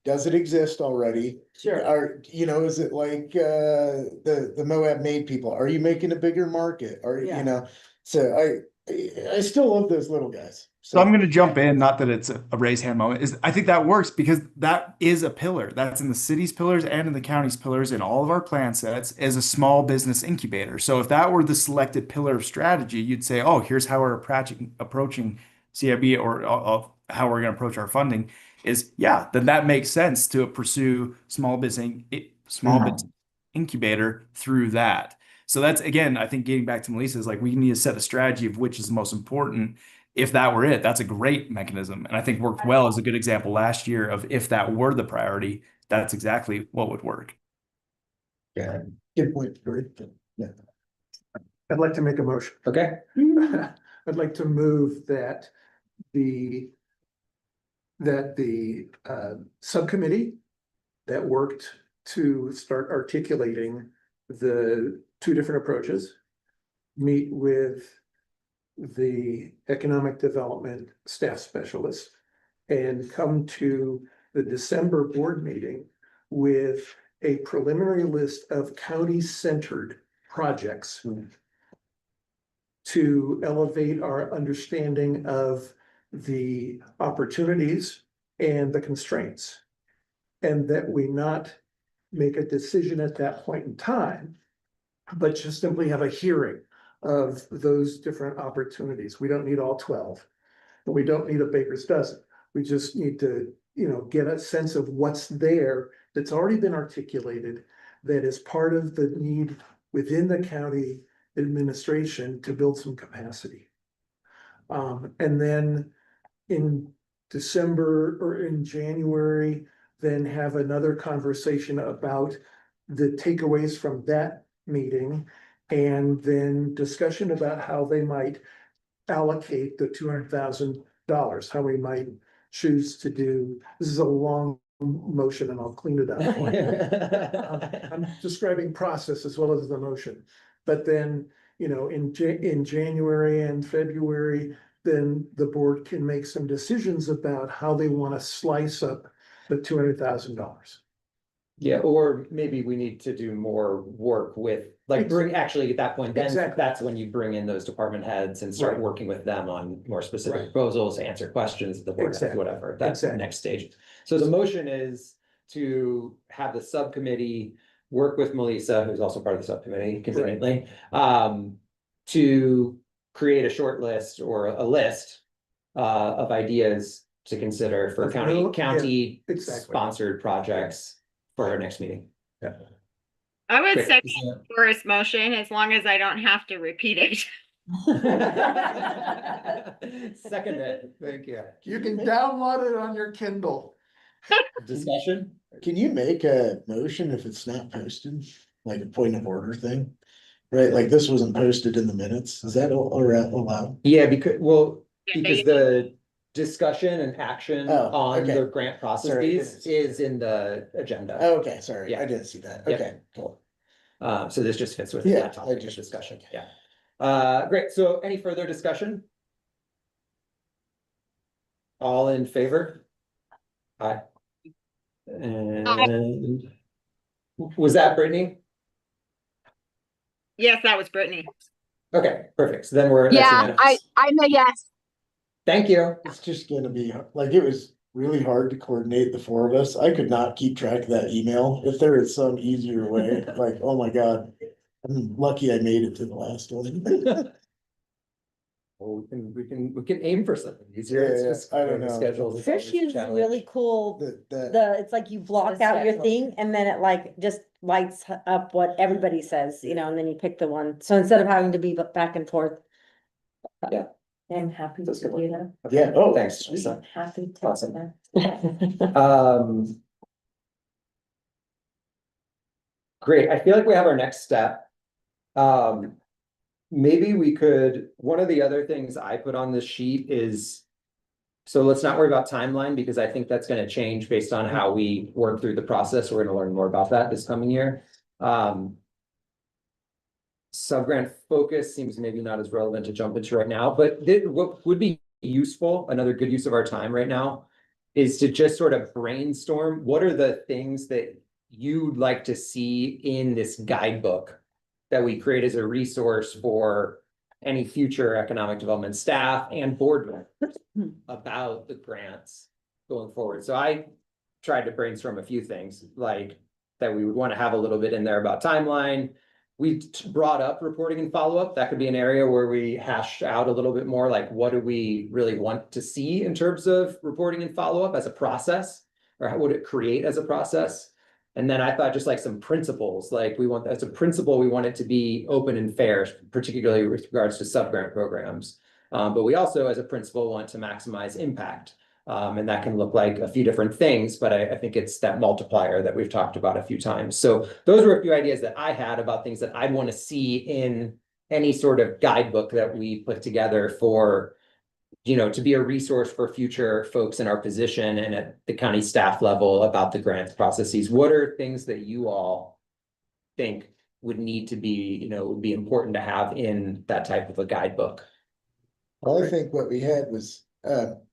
does it exist already? Sure. You know, is it the Moab made people? Are you making a bigger market? Or, Yeah. you know, so I still love those little guys. So I'm going to jump in, not that it's a raise hand moment, is I think that works because that is a pillar. That's in the city's pillars and in the county's pillars in all of our plan sets as a small business incubator. So if that were the selected pillar of strategy, you'd say, oh, here's how we're approaching CIB or how we're going to approach our funding is, yeah, then that makes sense to pursue small business incubator through that. So that's, again, I think getting back to Melissa's, we need to set a strategy of which is the most important. If that were it, that's a great mechanism. And I think worked well as a good example last year of if that were the priority, that's exactly what would work. Yeah, good point. Great. I'd like to make a motion. Okay, I'd like to move that the subcommittee that worked to start articulating the two different approaches meet with the economic development staff specialist and come to the December board meeting with a preliminary list of county-centered projects to elevate our understanding of the opportunities and the constraints. And that we not make a decision at that point in time, but just simply have a hearing of those different opportunities. We don't need all 12. And we don't need a baker's dozen. We just need to, get a sense of what's there that's already been articulated, that is part of the need within the county administration to build some capacity. And then in December or in January, then have another conversation about the takeaways from that meeting. And then discussion about how they might allocate the $200,000, how we might choose to do. This is a long motion and I'll clean it up. I'm describing process as well as the motion. But then, in January and February, then the board can make some decisions about how they want to slice up the $200,000. yeah, or maybe we need to do more work with, like, actually at that point, then Exactly. that's when you bring in those department heads and start Right. working with them on more specific Right. proposals, answer questions, the board has, Exactly. whatever, that's the Exactly. next stage. So the motion is to have the subcommittee work with Melissa, who's also part of the subcommittee conveniently, to create a short list or a list of ideas to consider for Of no- county exactly. sponsored projects for our next meeting. I would Great. say first motion, as long as I don't have to repeat it. Second it, thank you. You can download it on your Kindle. Discussion? Can you make a motion if it's not posted, like a point of order thing? Right, like this wasn't posted in the minutes, is that allowed? Yeah, because Yeah, you the discussion and action Oh, on okay. the grant processes is in the agenda. Oh, okay, sorry, Yeah. I didn't see that, Yep. okay, cool. So this just fits with Yeah, that topic I just- of discussion, yeah. Great, so any further discussion? All in favor? Aye. And was that Brittany? Yes, that was Brittany. Okay, perfect. So then that's Yeah, unanimous. I'm a yes. Thank you. It's just gonna be, like, it was really hard to coordinate the four of us, I could not keep track of that email, if there is some easier way, like, oh my god. I'm lucky I made it to the last one. Well, we can aim for something easier. It's Yeah, just I don't know. schedules. is Trish always a uses challenge. really cool, it's like you block The out your schedule. thing and then it like just lights up what everybody says, and then you pick the one. So instead of having to be back and forth. I'm happy to That's good. do that. Yeah, oh, Thanks. sweet. Happy to. Awesome. do that. Great. I feel like we have our next step. Maybe we could, one of the other things I put on this sheet is, so let's not worry about timeline because I think that's gonna change based on how we work through the process. We're gonna learn more about that this coming year. Subgrant focus seems maybe not as relevant to jump into right now, but what would be useful, another good use of our time right now, is to just sort of brainstorm, what are the things that you'd like to see in this guidebook that we create as a resource for any future economic development staff and board members about the grants going forward. So I tried to brainstorm a few things, like that we would want to have a little bit in there about timeline. We brought up reporting and follow-up. That could be an area where we hash out a little bit more, like what do we really want to see in terms of reporting and follow-up as a process, or how would it create as a process? And then I thought just like some principles, like we want, as a principle, we want it to be open and fair, particularly with regards to sub-grant programs. But we also, as a principle, want to maximize impact. And that can look like a few different things, but I think it's that multiplier that we've talked about a few times. So those were a few ideas that I had about things that I'd want to see in any sort of guidebook that we put together for, to be a resource for future folks in our position and at the county staff level about the grants processes. What are things that you all think would need to be, would be important to have in that type of a guidebook? Well, I think what we had was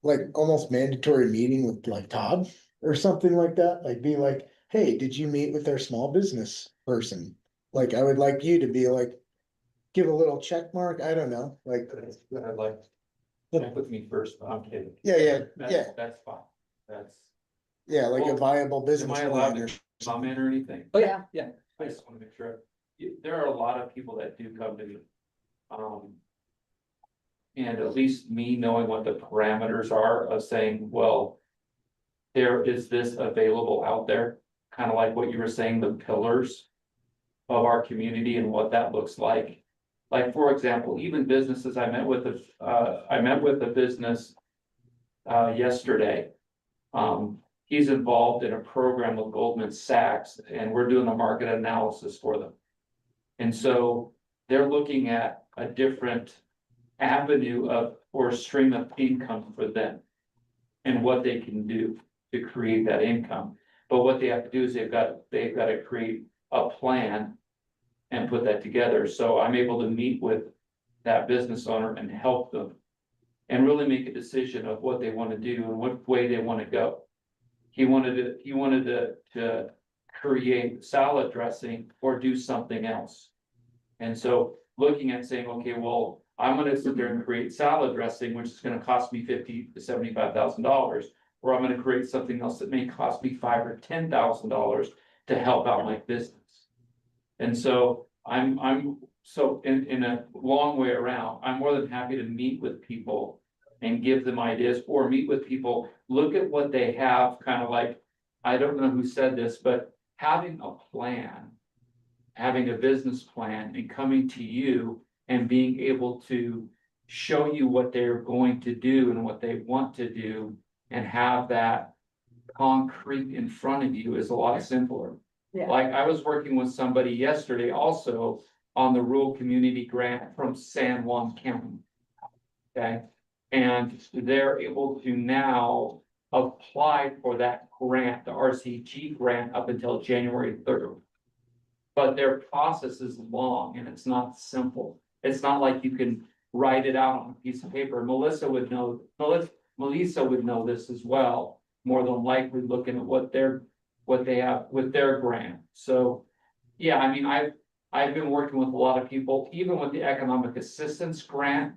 like almost mandatory meeting with like Todd or something like that, like be like, hey, did you meet with our small business person? Like, I would like you to be like, give a little check mark, I don't know, like. I'd like, check with me first, but I'm kidding. Yeah, That's fine, that's. yeah, like a Well, viable business. Am I allowed plan to or comment or anything? Oh, yeah, yeah. I just wanna make sure, there are a lot of people that do come to me. And at least me knowing what the parameters are of saying, well. There is this available out there, kind of like what you were saying, the pillars. Of our community and what that looks like. Like, for example, even businesses, I met with a business. Yesterday. He's involved in a program with Goldman Sachs and we're doing a market analysis for them. And so they're looking at a different avenue or stream of income for them. And what they can do to create that income. But what they have to do is they've got to create a plan. And put that together, so I'm able to meet with that business owner and help them. And really make a decision of what they want to do and what way they want to go. He wanted to create salad dressing or do something else. And so looking at saying, okay, well, I'm gonna sit there and create salad dressing, which is gonna cost me $50,000 to $75,000. Or I'm gonna create something else that may cost me $5,000 or $10,000 to help out my business. And so I'm so in a long way around, I'm more than happy to meet with people and give them ideas or meet with people, look at what they have, kind of like, I don't know who said this, but having a plan, having a business plan and coming to you and being able to show you what they're going to do and what they want to do and have that concrete in front of you is a lot simpler. Yeah. Like I was working with somebody yesterday also on the rural community grant from San Juan County. Okay, and they're able to now apply for that grant, the RCG grant, up until January 3rd. But their process is long and it's not simple. It's not like you can write it out on a piece of paper. Melissa would know this as well, more than likely looking at what they have with their grant. So, yeah, I mean, I've been working with a lot of people, even with the economic assistance grant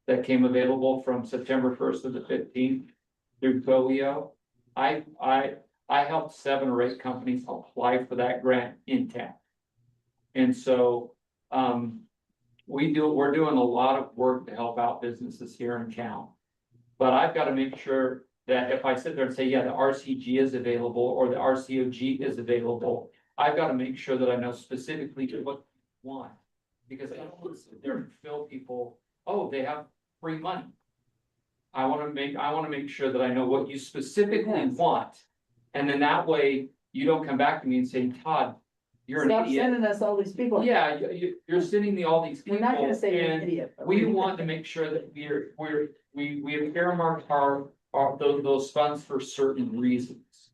that came available from September 1st to the 15th through COEO. I helped 7 or 8 companies apply for that grant in town. And so, we're doing a lot of work to help out businesses here in town. But I've got to make sure that if I sit there and say, yeah, the RCG is available or the RCOG is available, I've got to make sure that I know specifically what you want. Because I don't want to sit there and fill people, oh, they have free money. I want to make sure that I know what you specifically want. And then that way you don't come back to me and say, Todd, you're an Stop idiot. sending us all these people. Yeah, you're sending me all these We're people. not gonna say you're an and idiot. but We we're- want to make sure that we have earmarked those funds for certain reasons.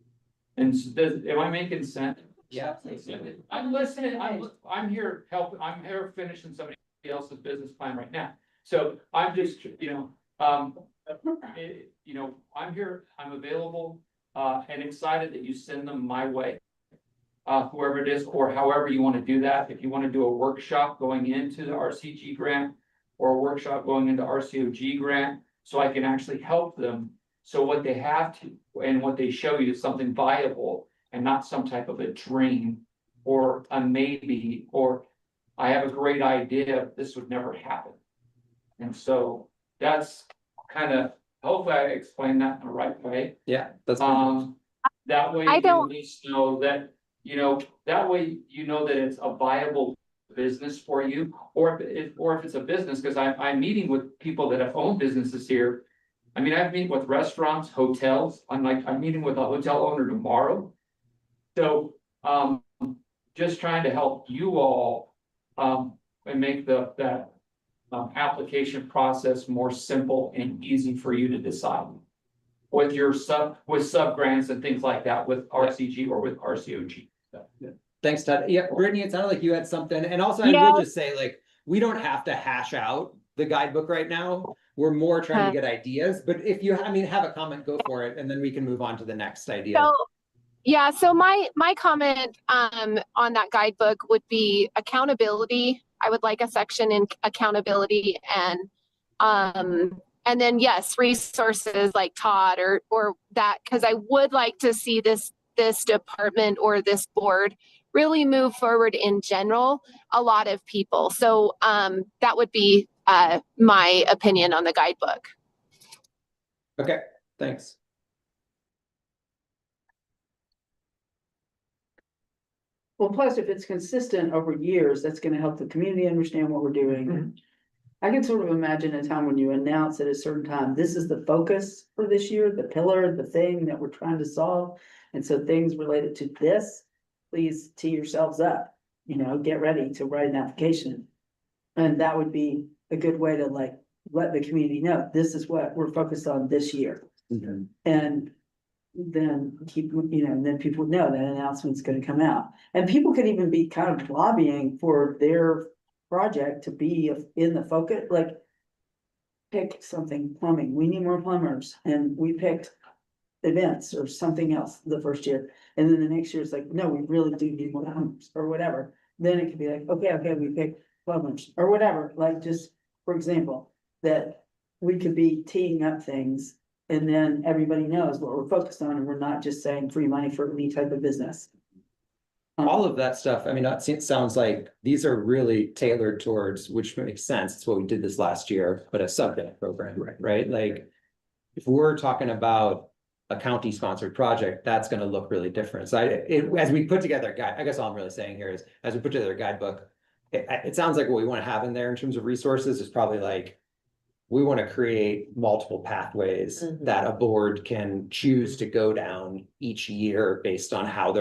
And am I making sense? Yeah. I'm listening, I'm here helping, I'm here finishing somebody else's business plan right now. So I'm just, I'm here, I'm available, and excited that you send them my way. Whoever it is, or however you want to do that. If you want to do a workshop going into the RCG grant or a workshop going into RCOG grant, so I can actually help them. So what they have to, and what they show you is something viable and not some type of a dream or a maybe, or I have a great idea, this would never happen. And so that's kind of, hopefully I explained that in the right way. Yeah, that's. That way I you don't- at least know that, that way you know that it's a viable business for you, or if it's a business, because I'm meeting with people that have owned businesses here. I mean, I've meeting with restaurants, hotels, I'm meeting with a hotel owner tomorrow. So, just trying to help you all, and make that application process more simple and easy for you to decide. With your sub grants and things like that with RCG or with RCOG. Thanks, Todd. Yeah, Brittany, it sounded like you had something, and also I Yeah. will just say, like, we don't have to hash out the guidebook right now. We're more trying to get ideas, but if you, I mean, have a comment, go for it, and then we can move on to the next idea. So, yeah, so my comment on that guidebook would be accountability. I would like a section in accountability and then yes, resources like Todd or that, because I would like to see this department or this board really move forward in general, a lot of people. So that would be my opinion on the guidebook. Okay, thanks. Well, plus if it's consistent over years, that's gonna help the community understand what we're doing. I can sort of imagine a time when you announce at a certain time, this is the focus for this year, the pillar, the thing that we're trying to solve. And so things related to this, please tee yourselves up, get ready to write an application. And that would be a good way to like, let the community know, this is what we're focused on this year. And then then people would know that announcement's gonna come out. And people could even be kind of lobbying for their project to be in the focus, like. Pick something, plumbing, we need more plumbers, and we picked events or something else the first year. And then the next year it's like, no, we really do need more plumbers or whatever. Then it could be like, okay, we picked plumbers or whatever, like just, for example, that we could be teeing up things. And then everybody knows what we're focused on, and we're not just saying free money for any type of business. All of that stuff, I mean, that sounds like these are really tailored towards, which makes sense, it's what we did this last year, but a subject program, right? Like, if we're talking about a county-sponsored project, that's gonna look really different. So as we put together a guide, I guess all I'm really saying here is, as we put together a guidebook, it sounds like what we wanna have in there in terms of resources is probably like, we want to create multiple pathways that a board can choose to go down each year based on how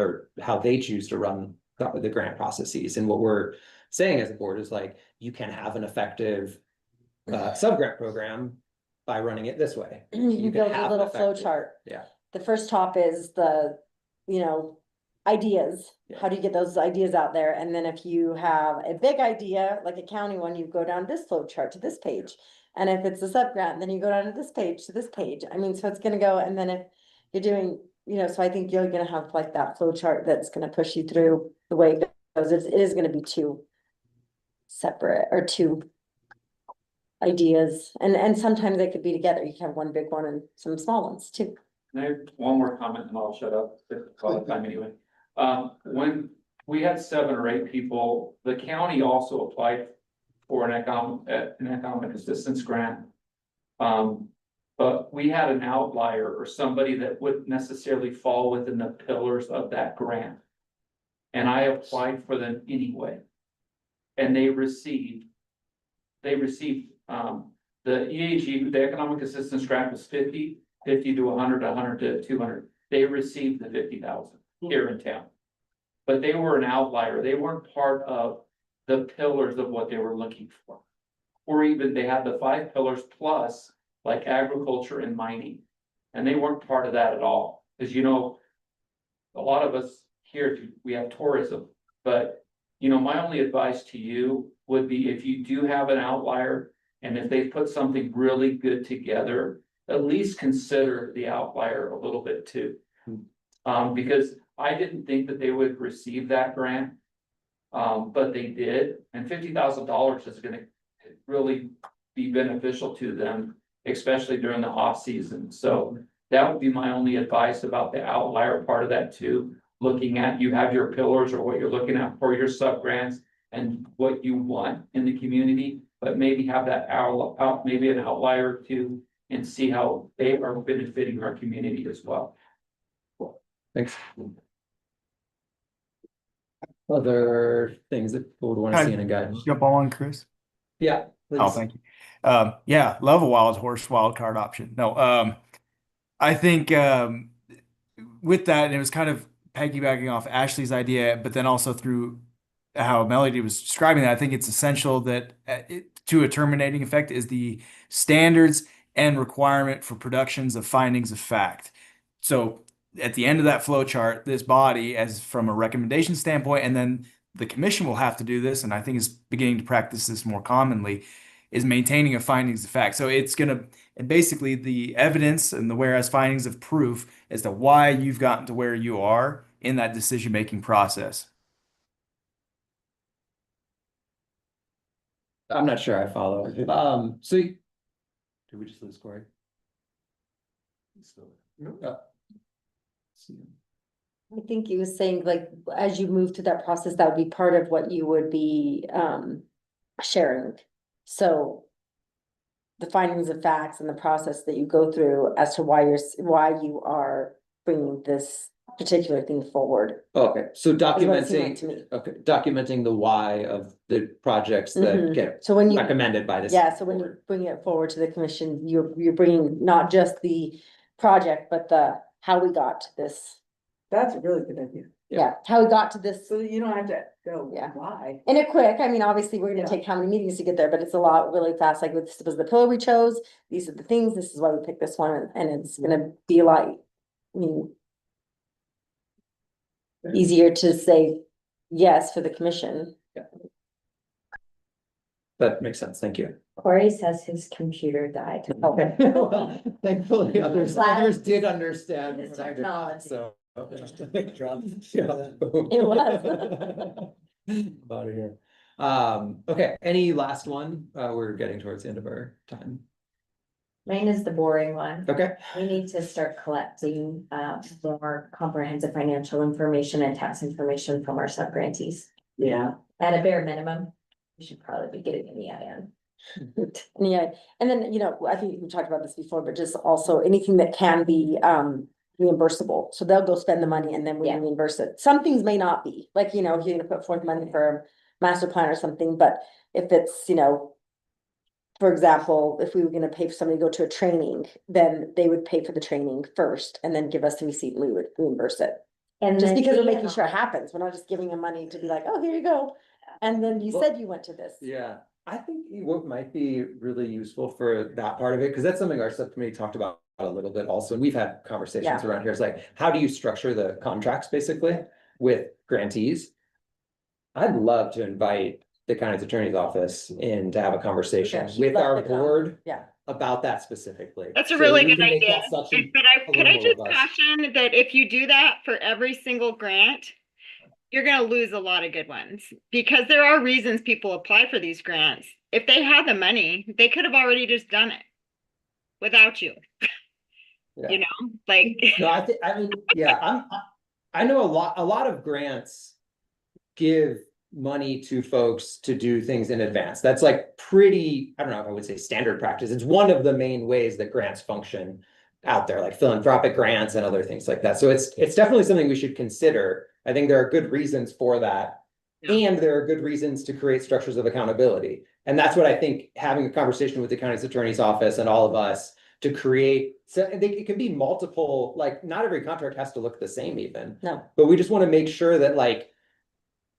they choose to run the grant processes. And what we're saying as a board is like, you can have an effective sub-grant program by running it this way. You build a little flow chart. Yeah. The first top is the, ideas. How do you get those ideas out there? And then if you have a big idea, like a county one, you go down this flow chart to this page. And if it's a sub-grant, then you go down to this page to this page. I mean, so it's gonna go, and then if you're doing, so I think you're gonna have like that flow chart that's gonna push you through the way it goes. It is gonna be two separate or two ideas. And sometimes they could be together. You can have one big one and some small ones too. And I have one more comment and I'll shut up, call it time anyway. When we had 7 or 8 people, the county also applied for an economic assistance grant. But we had an outlier or somebody that wouldn't necessarily fall within the pillars of that grant. And I applied for them anyway. And they received the EAG, the economic assistance grant was 50 to 100, 100 to 200. They received the 50,000 here in town. But they were an outlier. They weren't part of the pillars of what they were looking for. Or even they had the 5 pillars plus like agriculture and mining. And they weren't part of that at all. Because a lot of us here, we have tourism, but my only advice to you would be if you do have an outlier and if they put something really good together, at least consider the outlier a little bit too. Because I didn't think that they would receive that grant. But they did, and $50,000 is gonna really be beneficial to them, especially during the off season. So that would be my only advice about the outlier part of that too. Looking at, you have your pillars or what you're looking at for your sub grants and what you want in the community, but maybe have that maybe an outlier too, and see how they are benefiting our community as well. Thanks. Other things that people would want to see in a guide. Jump on, Chris. Yeah. Oh, please. thank you. Yeah, love a wild horse wild card option. No, I think with that, and it was kind of piggybacking off Ashley's idea, but then also through how Melody was describing that, I think it's essential that to a terminating effect is the standards and requirement for productions of findings of fact. So at the end of that flow chart, this body, as from a recommendation standpoint, and then the commission will have to do this, and I think is beginning to practice this more commonly, is maintaining a findings of fact. So it's going to, and basically the evidence and the whereas findings of proof as to why you've gotten to where you are in that decision-making process. I'm not sure I follow. Did we just lose Corey? Oh. I think he was saying like, as you move through that process, that would be part of what you would be sharing. So the findings of facts and the process that you go through as to why you are bringing this particular thing forward. Okay, so is what it seemed like documenting, to me. okay, documenting the why of the projects that Mhm. get So when you, recommended by this. yeah, so when you bring it forward to the commission, you're bringing not just the project, but the, how we got to this. That's a really good idea. Yeah, how we got to this. So that you don't have to go, Yeah. why? In a quick, I mean, obviously, we're gonna Yeah. take how many meetings to get there, but it's a lot really fast, like this was the pillar we chose, these are the things, this is why we picked this one, and it's gonna be like. I mean. Easier to say yes for the commission. That makes sense, thank you. Corey says his computer died. Okay. Well, thankfully, others did understand. It's what I did, technology. so. It It was. Out of here. Okay, any last one? We're getting towards the end of our time. Mine is the boring one. Okay, We need to start collecting more comprehensive financial information and tax information from our sub-grantees. Yeah. At a bare minimum, we should probably be getting an EIN. Yeah, and then, I think we talked about this before, but just also anything that can be reimbursable, so they'll go spend the money and then we Yeah. reimburse it. Some things may not be, like, if you're gonna put forth money for a master plan or something, but if it's, for example, if we were gonna pay for somebody to go to a training, then they would pay for the training first and then give us the receipt and we would reimburse it. And Just then because we're we- making sure it happens, we're not just giving them money to be like, oh, here you go. And then you Well, said you went to this. yeah, I think what might be really useful for that part of it, because that's something our subcommittee talked about a little bit also, and we've had conversations around here. It's like, how do you structure the contracts basically with grantees? I'd love to invite the county attorney's office in to have a conversation Yeah, she'd with love our to come. board Yeah. about that specifically. That's a So really we good can make idea. that section But a could I little just more robust. caution that if you do that for every single grant, you're gonna lose a lot of good ones, because there are reasons people apply for these grants. If they had the money, they could have already just done it without you. Yeah. You know, like, No, I mean, yeah, I know a lot of grants give money to folks to do things in advance. That's like pretty, I don't know if I would say standard practice. It's one of the main ways that grants function out there, like philanthropic grants and other things like that. So it's definitely something we should consider. I think there are good reasons for that. Yeah. And there are good reasons to create structures of accountability. And that's what I think having a conversation with the county attorney's office and all of us to create, so it can be multiple, like not every contract has to look the same even. No. But we just want to make sure that like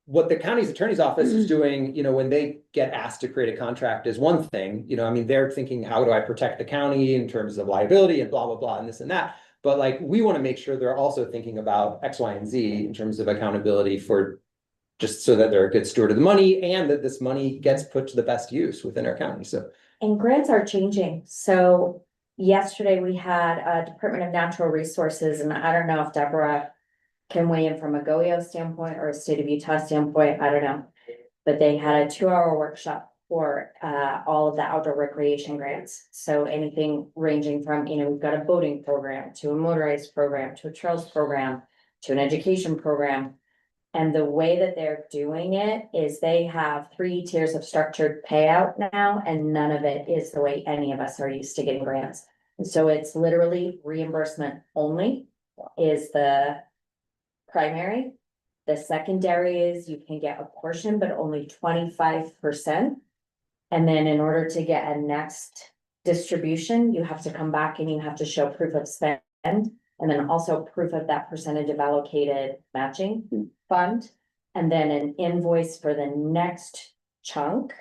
what the county's attorney's office is doing, when they get asked to create a contract is one thing, I mean, they're thinking, how do I protect the county in terms of liability and blah, blah, blah, and this and that. But like, we want to make sure they're also thinking about X, Y, and Z in terms of accountability for just so that they're a good steward of the money and that this money gets put to the best use within our county. So. And grants are changing. So yesterday we had a Department of Natural Resources, and I don't know if Deborah can weigh in from a GOEO standpoint or a state of Utah standpoint, I don't know. But they had a 2-hour workshop for all of the outdoor recreation grants. So anything ranging from, we've got a boating program to a motorized program, to a trails program, to an education program. And the way that they're doing it is they have 3 tiers of structured payout now, and none of it is the way any of us are used to getting grants. And so it's literally reimbursement only is the primary. The secondary is you can get a portion, but only 25%. And then in order to get a next distribution, you have to come back and you have to show proof of spend. And then also proof of that percentage of allocated matching fund. And then an invoice for the next chunk.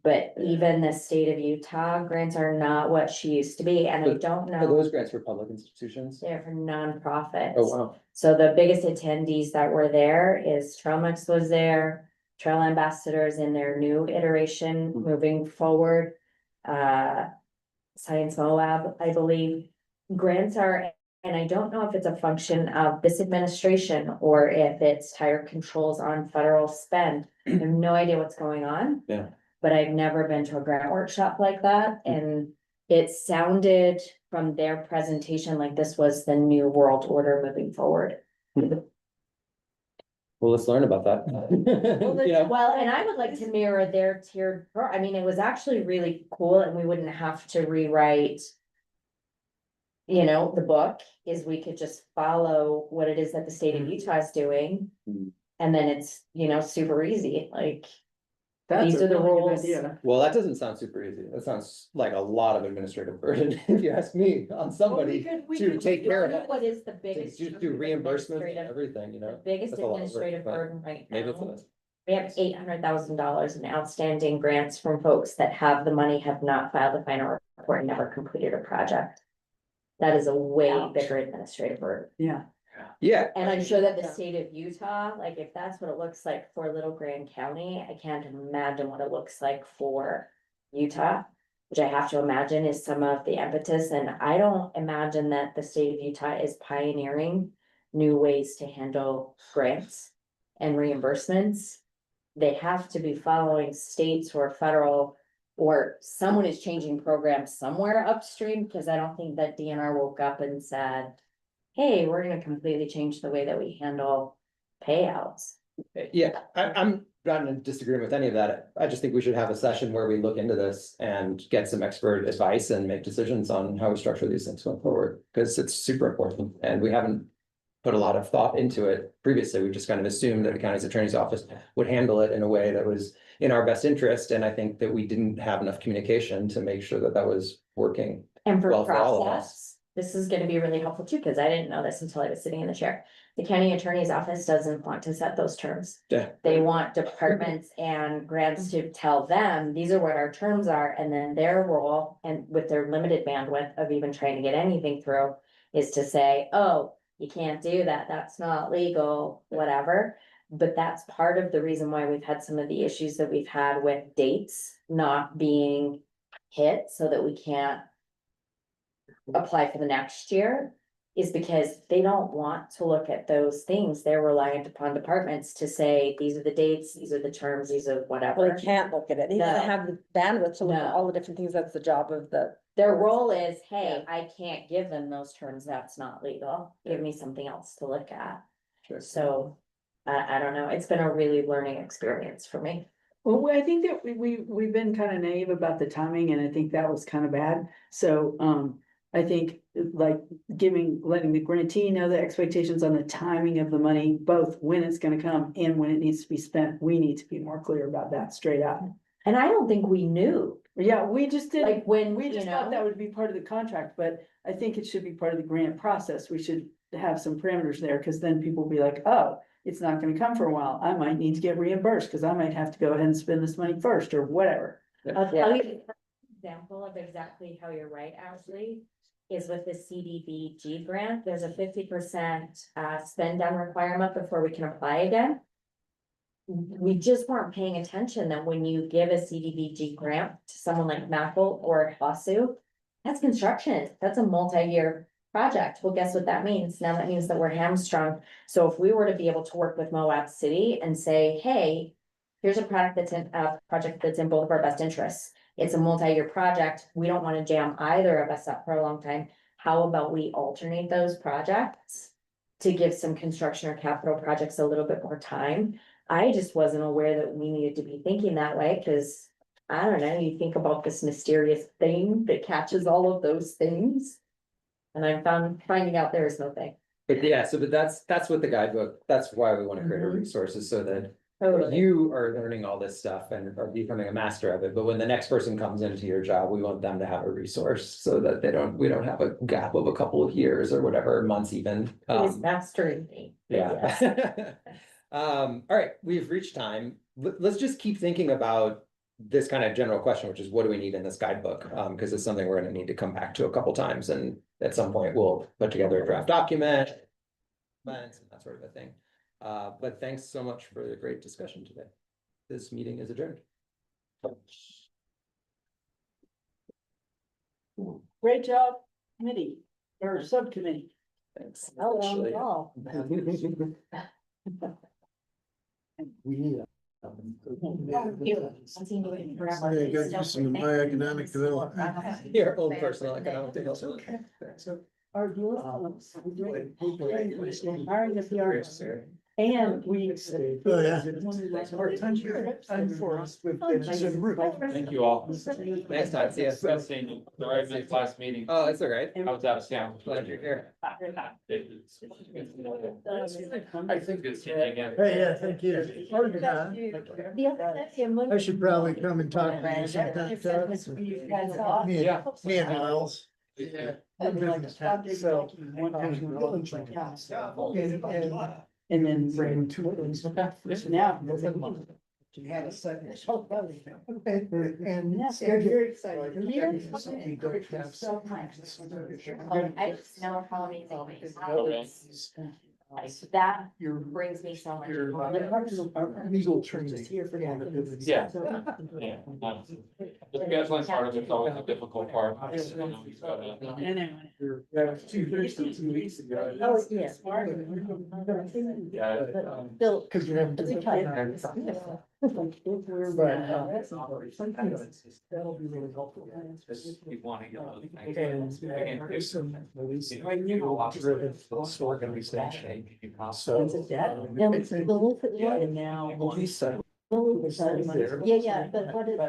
But even the state of Utah grants are not what she used to be, and I don't Are know, those grants for public institutions? they're for nonprofits. Oh, wow. So the biggest attendees that were there is Trailmix was there, Trail Ambassadors in their new iteration moving forward. Science Moab, I believe, grants are, and I don't know if it's a function of this administration or if it's tighter controls on federal spend. I have no idea what's going on. Yeah. But I've never been to a grant workshop like that, and it sounded from their presentation like this was the new world order moving forward. Well, let's learn about that. Yeah. Well, and I would like to mirror their tiered, I mean, it was actually really cool and we wouldn't have to rewrite. You know, the book is we could just follow what it is that the state of Utah is doing. And then it's, you know, super easy, like, That's these a are the really good rules. idea. Well, that doesn't sound super easy. That sounds like a lot of administrative burden, if you ask me, on somebody to take care of it. What is the To biggest? just chunk do of reimbursement and administrative- everything, you The know? biggest That's a lot of work, administrative but burden right Maybe it's now, a. we have $800,000 in outstanding grants from folks that have the money, have not filed a final report, and never completed a project. That is a way Ouch. bigger administrative burden. Yeah. Yeah, And I'm sure that the Yeah. state of Utah, like if that's what it looks like for Little Grand County, I can't imagine what it looks like for Utah. Which I have to imagine is some of the impetus, and I don't imagine that the state of Utah is pioneering new ways to handle grants and reimbursements. They have to be following states or federal, or someone is changing programs somewhere upstream, because I don't think that DNR woke up and said, hey, we're gonna completely change the way that we handle payouts. yeah, I'm not in disagreement with any of that. I just think we should have a session where we look into this and get some expert advice and make decisions on how we structure these things going forward. Because it's super important and we haven't put a lot of thought into it previously. We just kind of assumed that the county's attorney's office would handle it in a way that was in our best interest. And I think that we didn't have enough communication to make sure that that was working. And for Well, for all of us. process, this is gonna be really helpful too, because I didn't know this until I was sitting in the chair. The county attorney's office doesn't want to set those terms. Yeah. They want departments and grants to tell them, these are what our terms are, and then their role, and with their limited bandwidth of even trying to get anything through, is to say, oh, you can't do that, that's not legal, whatever. But that's part of the reason why we've had some of the issues that we've had with dates not being hit, so that we can't apply for the next year, is because they don't want to look at those things. They're reliant upon departments to say, these are the dates, these are the terms, these are Well, whatever. they can't look at it. They No. don't have the bandwidth to look at No. all the different things. That's the job of the. Their role is, hey, I can't give them those terms, that's not legal, give me something else to look at. Sure. So, I don't know, it's been a really learning experience for me. Well, I think that we've been kind of naive about the timing, and I think that was kind of bad. So, I think like letting the grantee know the expectations on the timing of the money, both when it's gonna come and when it needs to be spent. We need to be more clear about that straight up. And I don't think we knew, Yeah, we just did, like when, we you just thought that know, would be part of the contract, but I think it should be part of the grant process. We should have some parameters there, because then people will be like, oh, it's not gonna come for a while. I might need to get reimbursed, because I might have to go ahead and spend this money first, or whatever. I'll tell you an example of exactly how you're right, Ashley, is with the CDBG grant, there's a 50% spend down requirement before we can apply again. We just weren't paying attention that when you give a CDBG grant to someone like Mackle or Hasu, that's construction, that's a multi-year project. Well, guess what that means? Now that means that we're hamstrung. So if we were to be able to work with Moab City and say, hey, here's a project that's in both of our best interests. It's a multi-year project. We don't want to jam either of us up for a long time. How about we alternate those projects to give some construction or capital projects a little bit more time? I just wasn't aware that we needed to be thinking that way, because I don't know, you think about this mysterious thing that catches all of those things. And I'm finding out there is no thing. But yeah, but that's what the guidebook, that's why we want to create a Mhm. resources so that Totally. you are learning all this stuff and are becoming a master of it, but when the next person comes into your job, we want them to have a resource so that we don't have a gap of a couple of years or whatever, months even. It's mastering me. Yes. Yeah. All right, we've reached time. Let's just keep thinking about this kind of general question, which is what do we need in this guidebook? Because it's something we're gonna need to come back to a couple times, and at some point we'll put together a draft document, plans, and that sort of a thing. But thanks so much for the great discussion today. This meeting is adjourned. Great job, committee or subcommittee. Thanks. Actually. Yeah, you gotta do some of my economic development. Your own personal economic development. Our deal is hiring the PR. And we. Oh, yeah. Part-time for us with. Thank you all. Next time, see ya. Good seeing you. Sorry I missed last meeting. Oh, it's all right. I was out of town. Glad you're here. I think good seeing you again. Hey, yeah, thank you. I should probably come and talk to you sometime. Me and Miles. Yeah. And then bring two of those. Now. You had a second. And they're very excited. I just know how amazing. Okay. That brings me so much. Legal training. Here for Yeah. Yeah. The scheduling part of it's always a difficult part. You know, you've gotta- Oh, yeah. Yeah. Bill. Cause you haven't. That'll be really helpful. You wanna get those things. And there's some releasing. Right now. Organization. So. And now. Lisa. Yeah, but what is?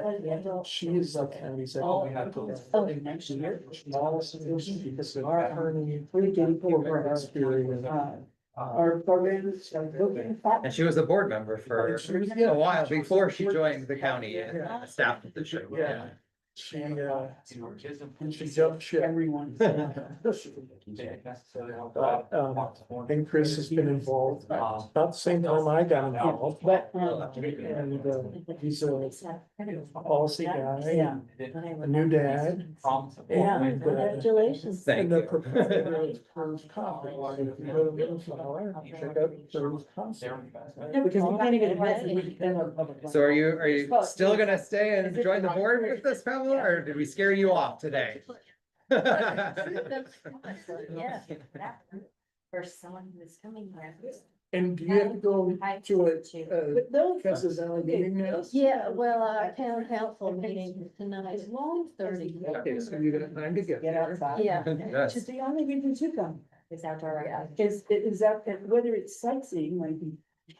She is a county Oh, executive. oh, next year. Because of our attorney. We're getting for Experience. our program. And she was a board member for a while before she joined the county and the staff position. Yeah. She jumped ship. Everyone. And Chris has been involved about the same time I got involved. But. And he's a policy guy, Yeah. a new dad. Yeah. And, Congratulations. Thank And the you. proprietor of First Coffee. If you go to Little Flower, check out First Coffee. Because you can't even imagine. So are you still gonna stay and join the board with us, Pamela, or did we scare you off today? Yeah. For someone who's coming here. And do you have to go to a, But those. Cass's Alley meeting now? Yeah, well, town council meeting tonight, 1:30. Okay, so you got time to get Get there. outside. Yeah. Yes. Just the only reason to come It's outdoor, yeah. is that, whether it's sightseeing, like.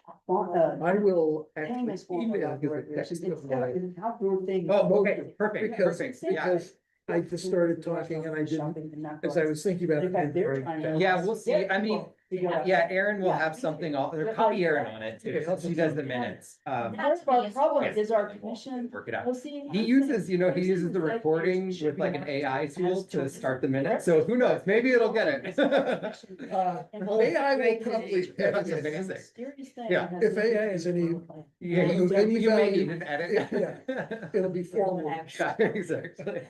I will actually Famous for email you the outdoor, text it's of my. an outdoor thing. Oh, okay, perfect, Because- perfect, yeah. Because I just started talking and I didn't, as I was thinking about it. I didn't write Yeah, down. we'll see. I mean, yeah, Aaron will have something, there'll copy Aaron on it too. She does the minutes. Part of our problem is our commission. Work it out. policy. He uses the recording with like an AI tool to start the minutes, so who knows, maybe it'll get it. AI will probably. That's amazing. Yeah. If AI is any, Yeah, you may need an edit. Yeah. it'll be formal. Yeah, exactly.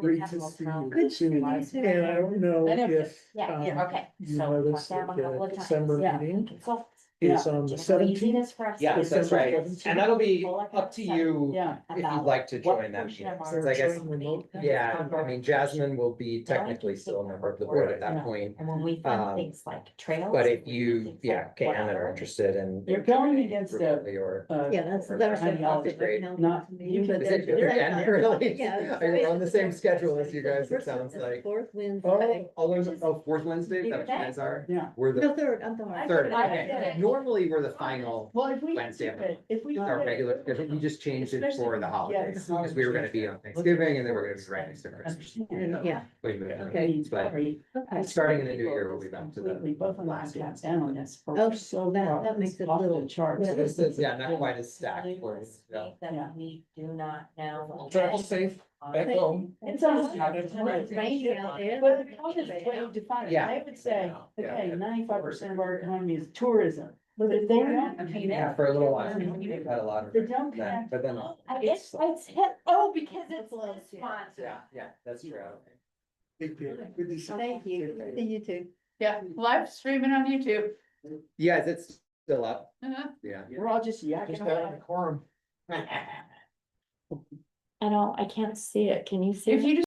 Great to see you soon. And I don't know if. Yeah, okay. You So noticed talk that down a couple the of times. December Yeah. meeting Consult. is on the Do you know how easy it 17th. is for us to Yeah, do that's right. this? And that'll be up to you Yeah. if you'd like to join that meeting, since I guess, yeah, I mean, Jasmine will be technically still a member of the board at that point. And when we find things like trails. But if you, can and are interested in. You're going against a. remotely or. Yeah, that's Great. Not you, but Is it your end, really? Yeah. Are you on the same schedule as you guys, it sounds like. Fourth Wednesday. Oh, all those, fourth Wednesday, is that what you guys are? Yeah. We're No, the third, I'm sorry. third, I- okay. You're normally we're the final Well, if we. Wednesday of the month. If we. our regular, because we just changed it for the holidays, because we were gonna be on Thanksgiving and then we're gonna be right next to Christmas. Yeah. Wait a minute. Okay, But sorry. starting in the new year, we'll be back to Completely, the. both of us got down on this. Oh, so that makes it a little chart. So this is, yeah, not quite as stacked for you. That we do not now. Travel safe, back home. It's all. But it's way defined. Yeah. I would say, Yeah. okay, 95% of our economy is tourism, but if they don't. Yeah, for a little while, we've had a lot of They don't that, connect. but then. Because it's this month. Yeah, that's true. Good to see Thank you. See you too. Yeah, live streaming on YouTube. Yeah, is it still up? Uh-huh. Yeah. We're all just yakking about it. quorum. I can't see it. Can you see If it? you just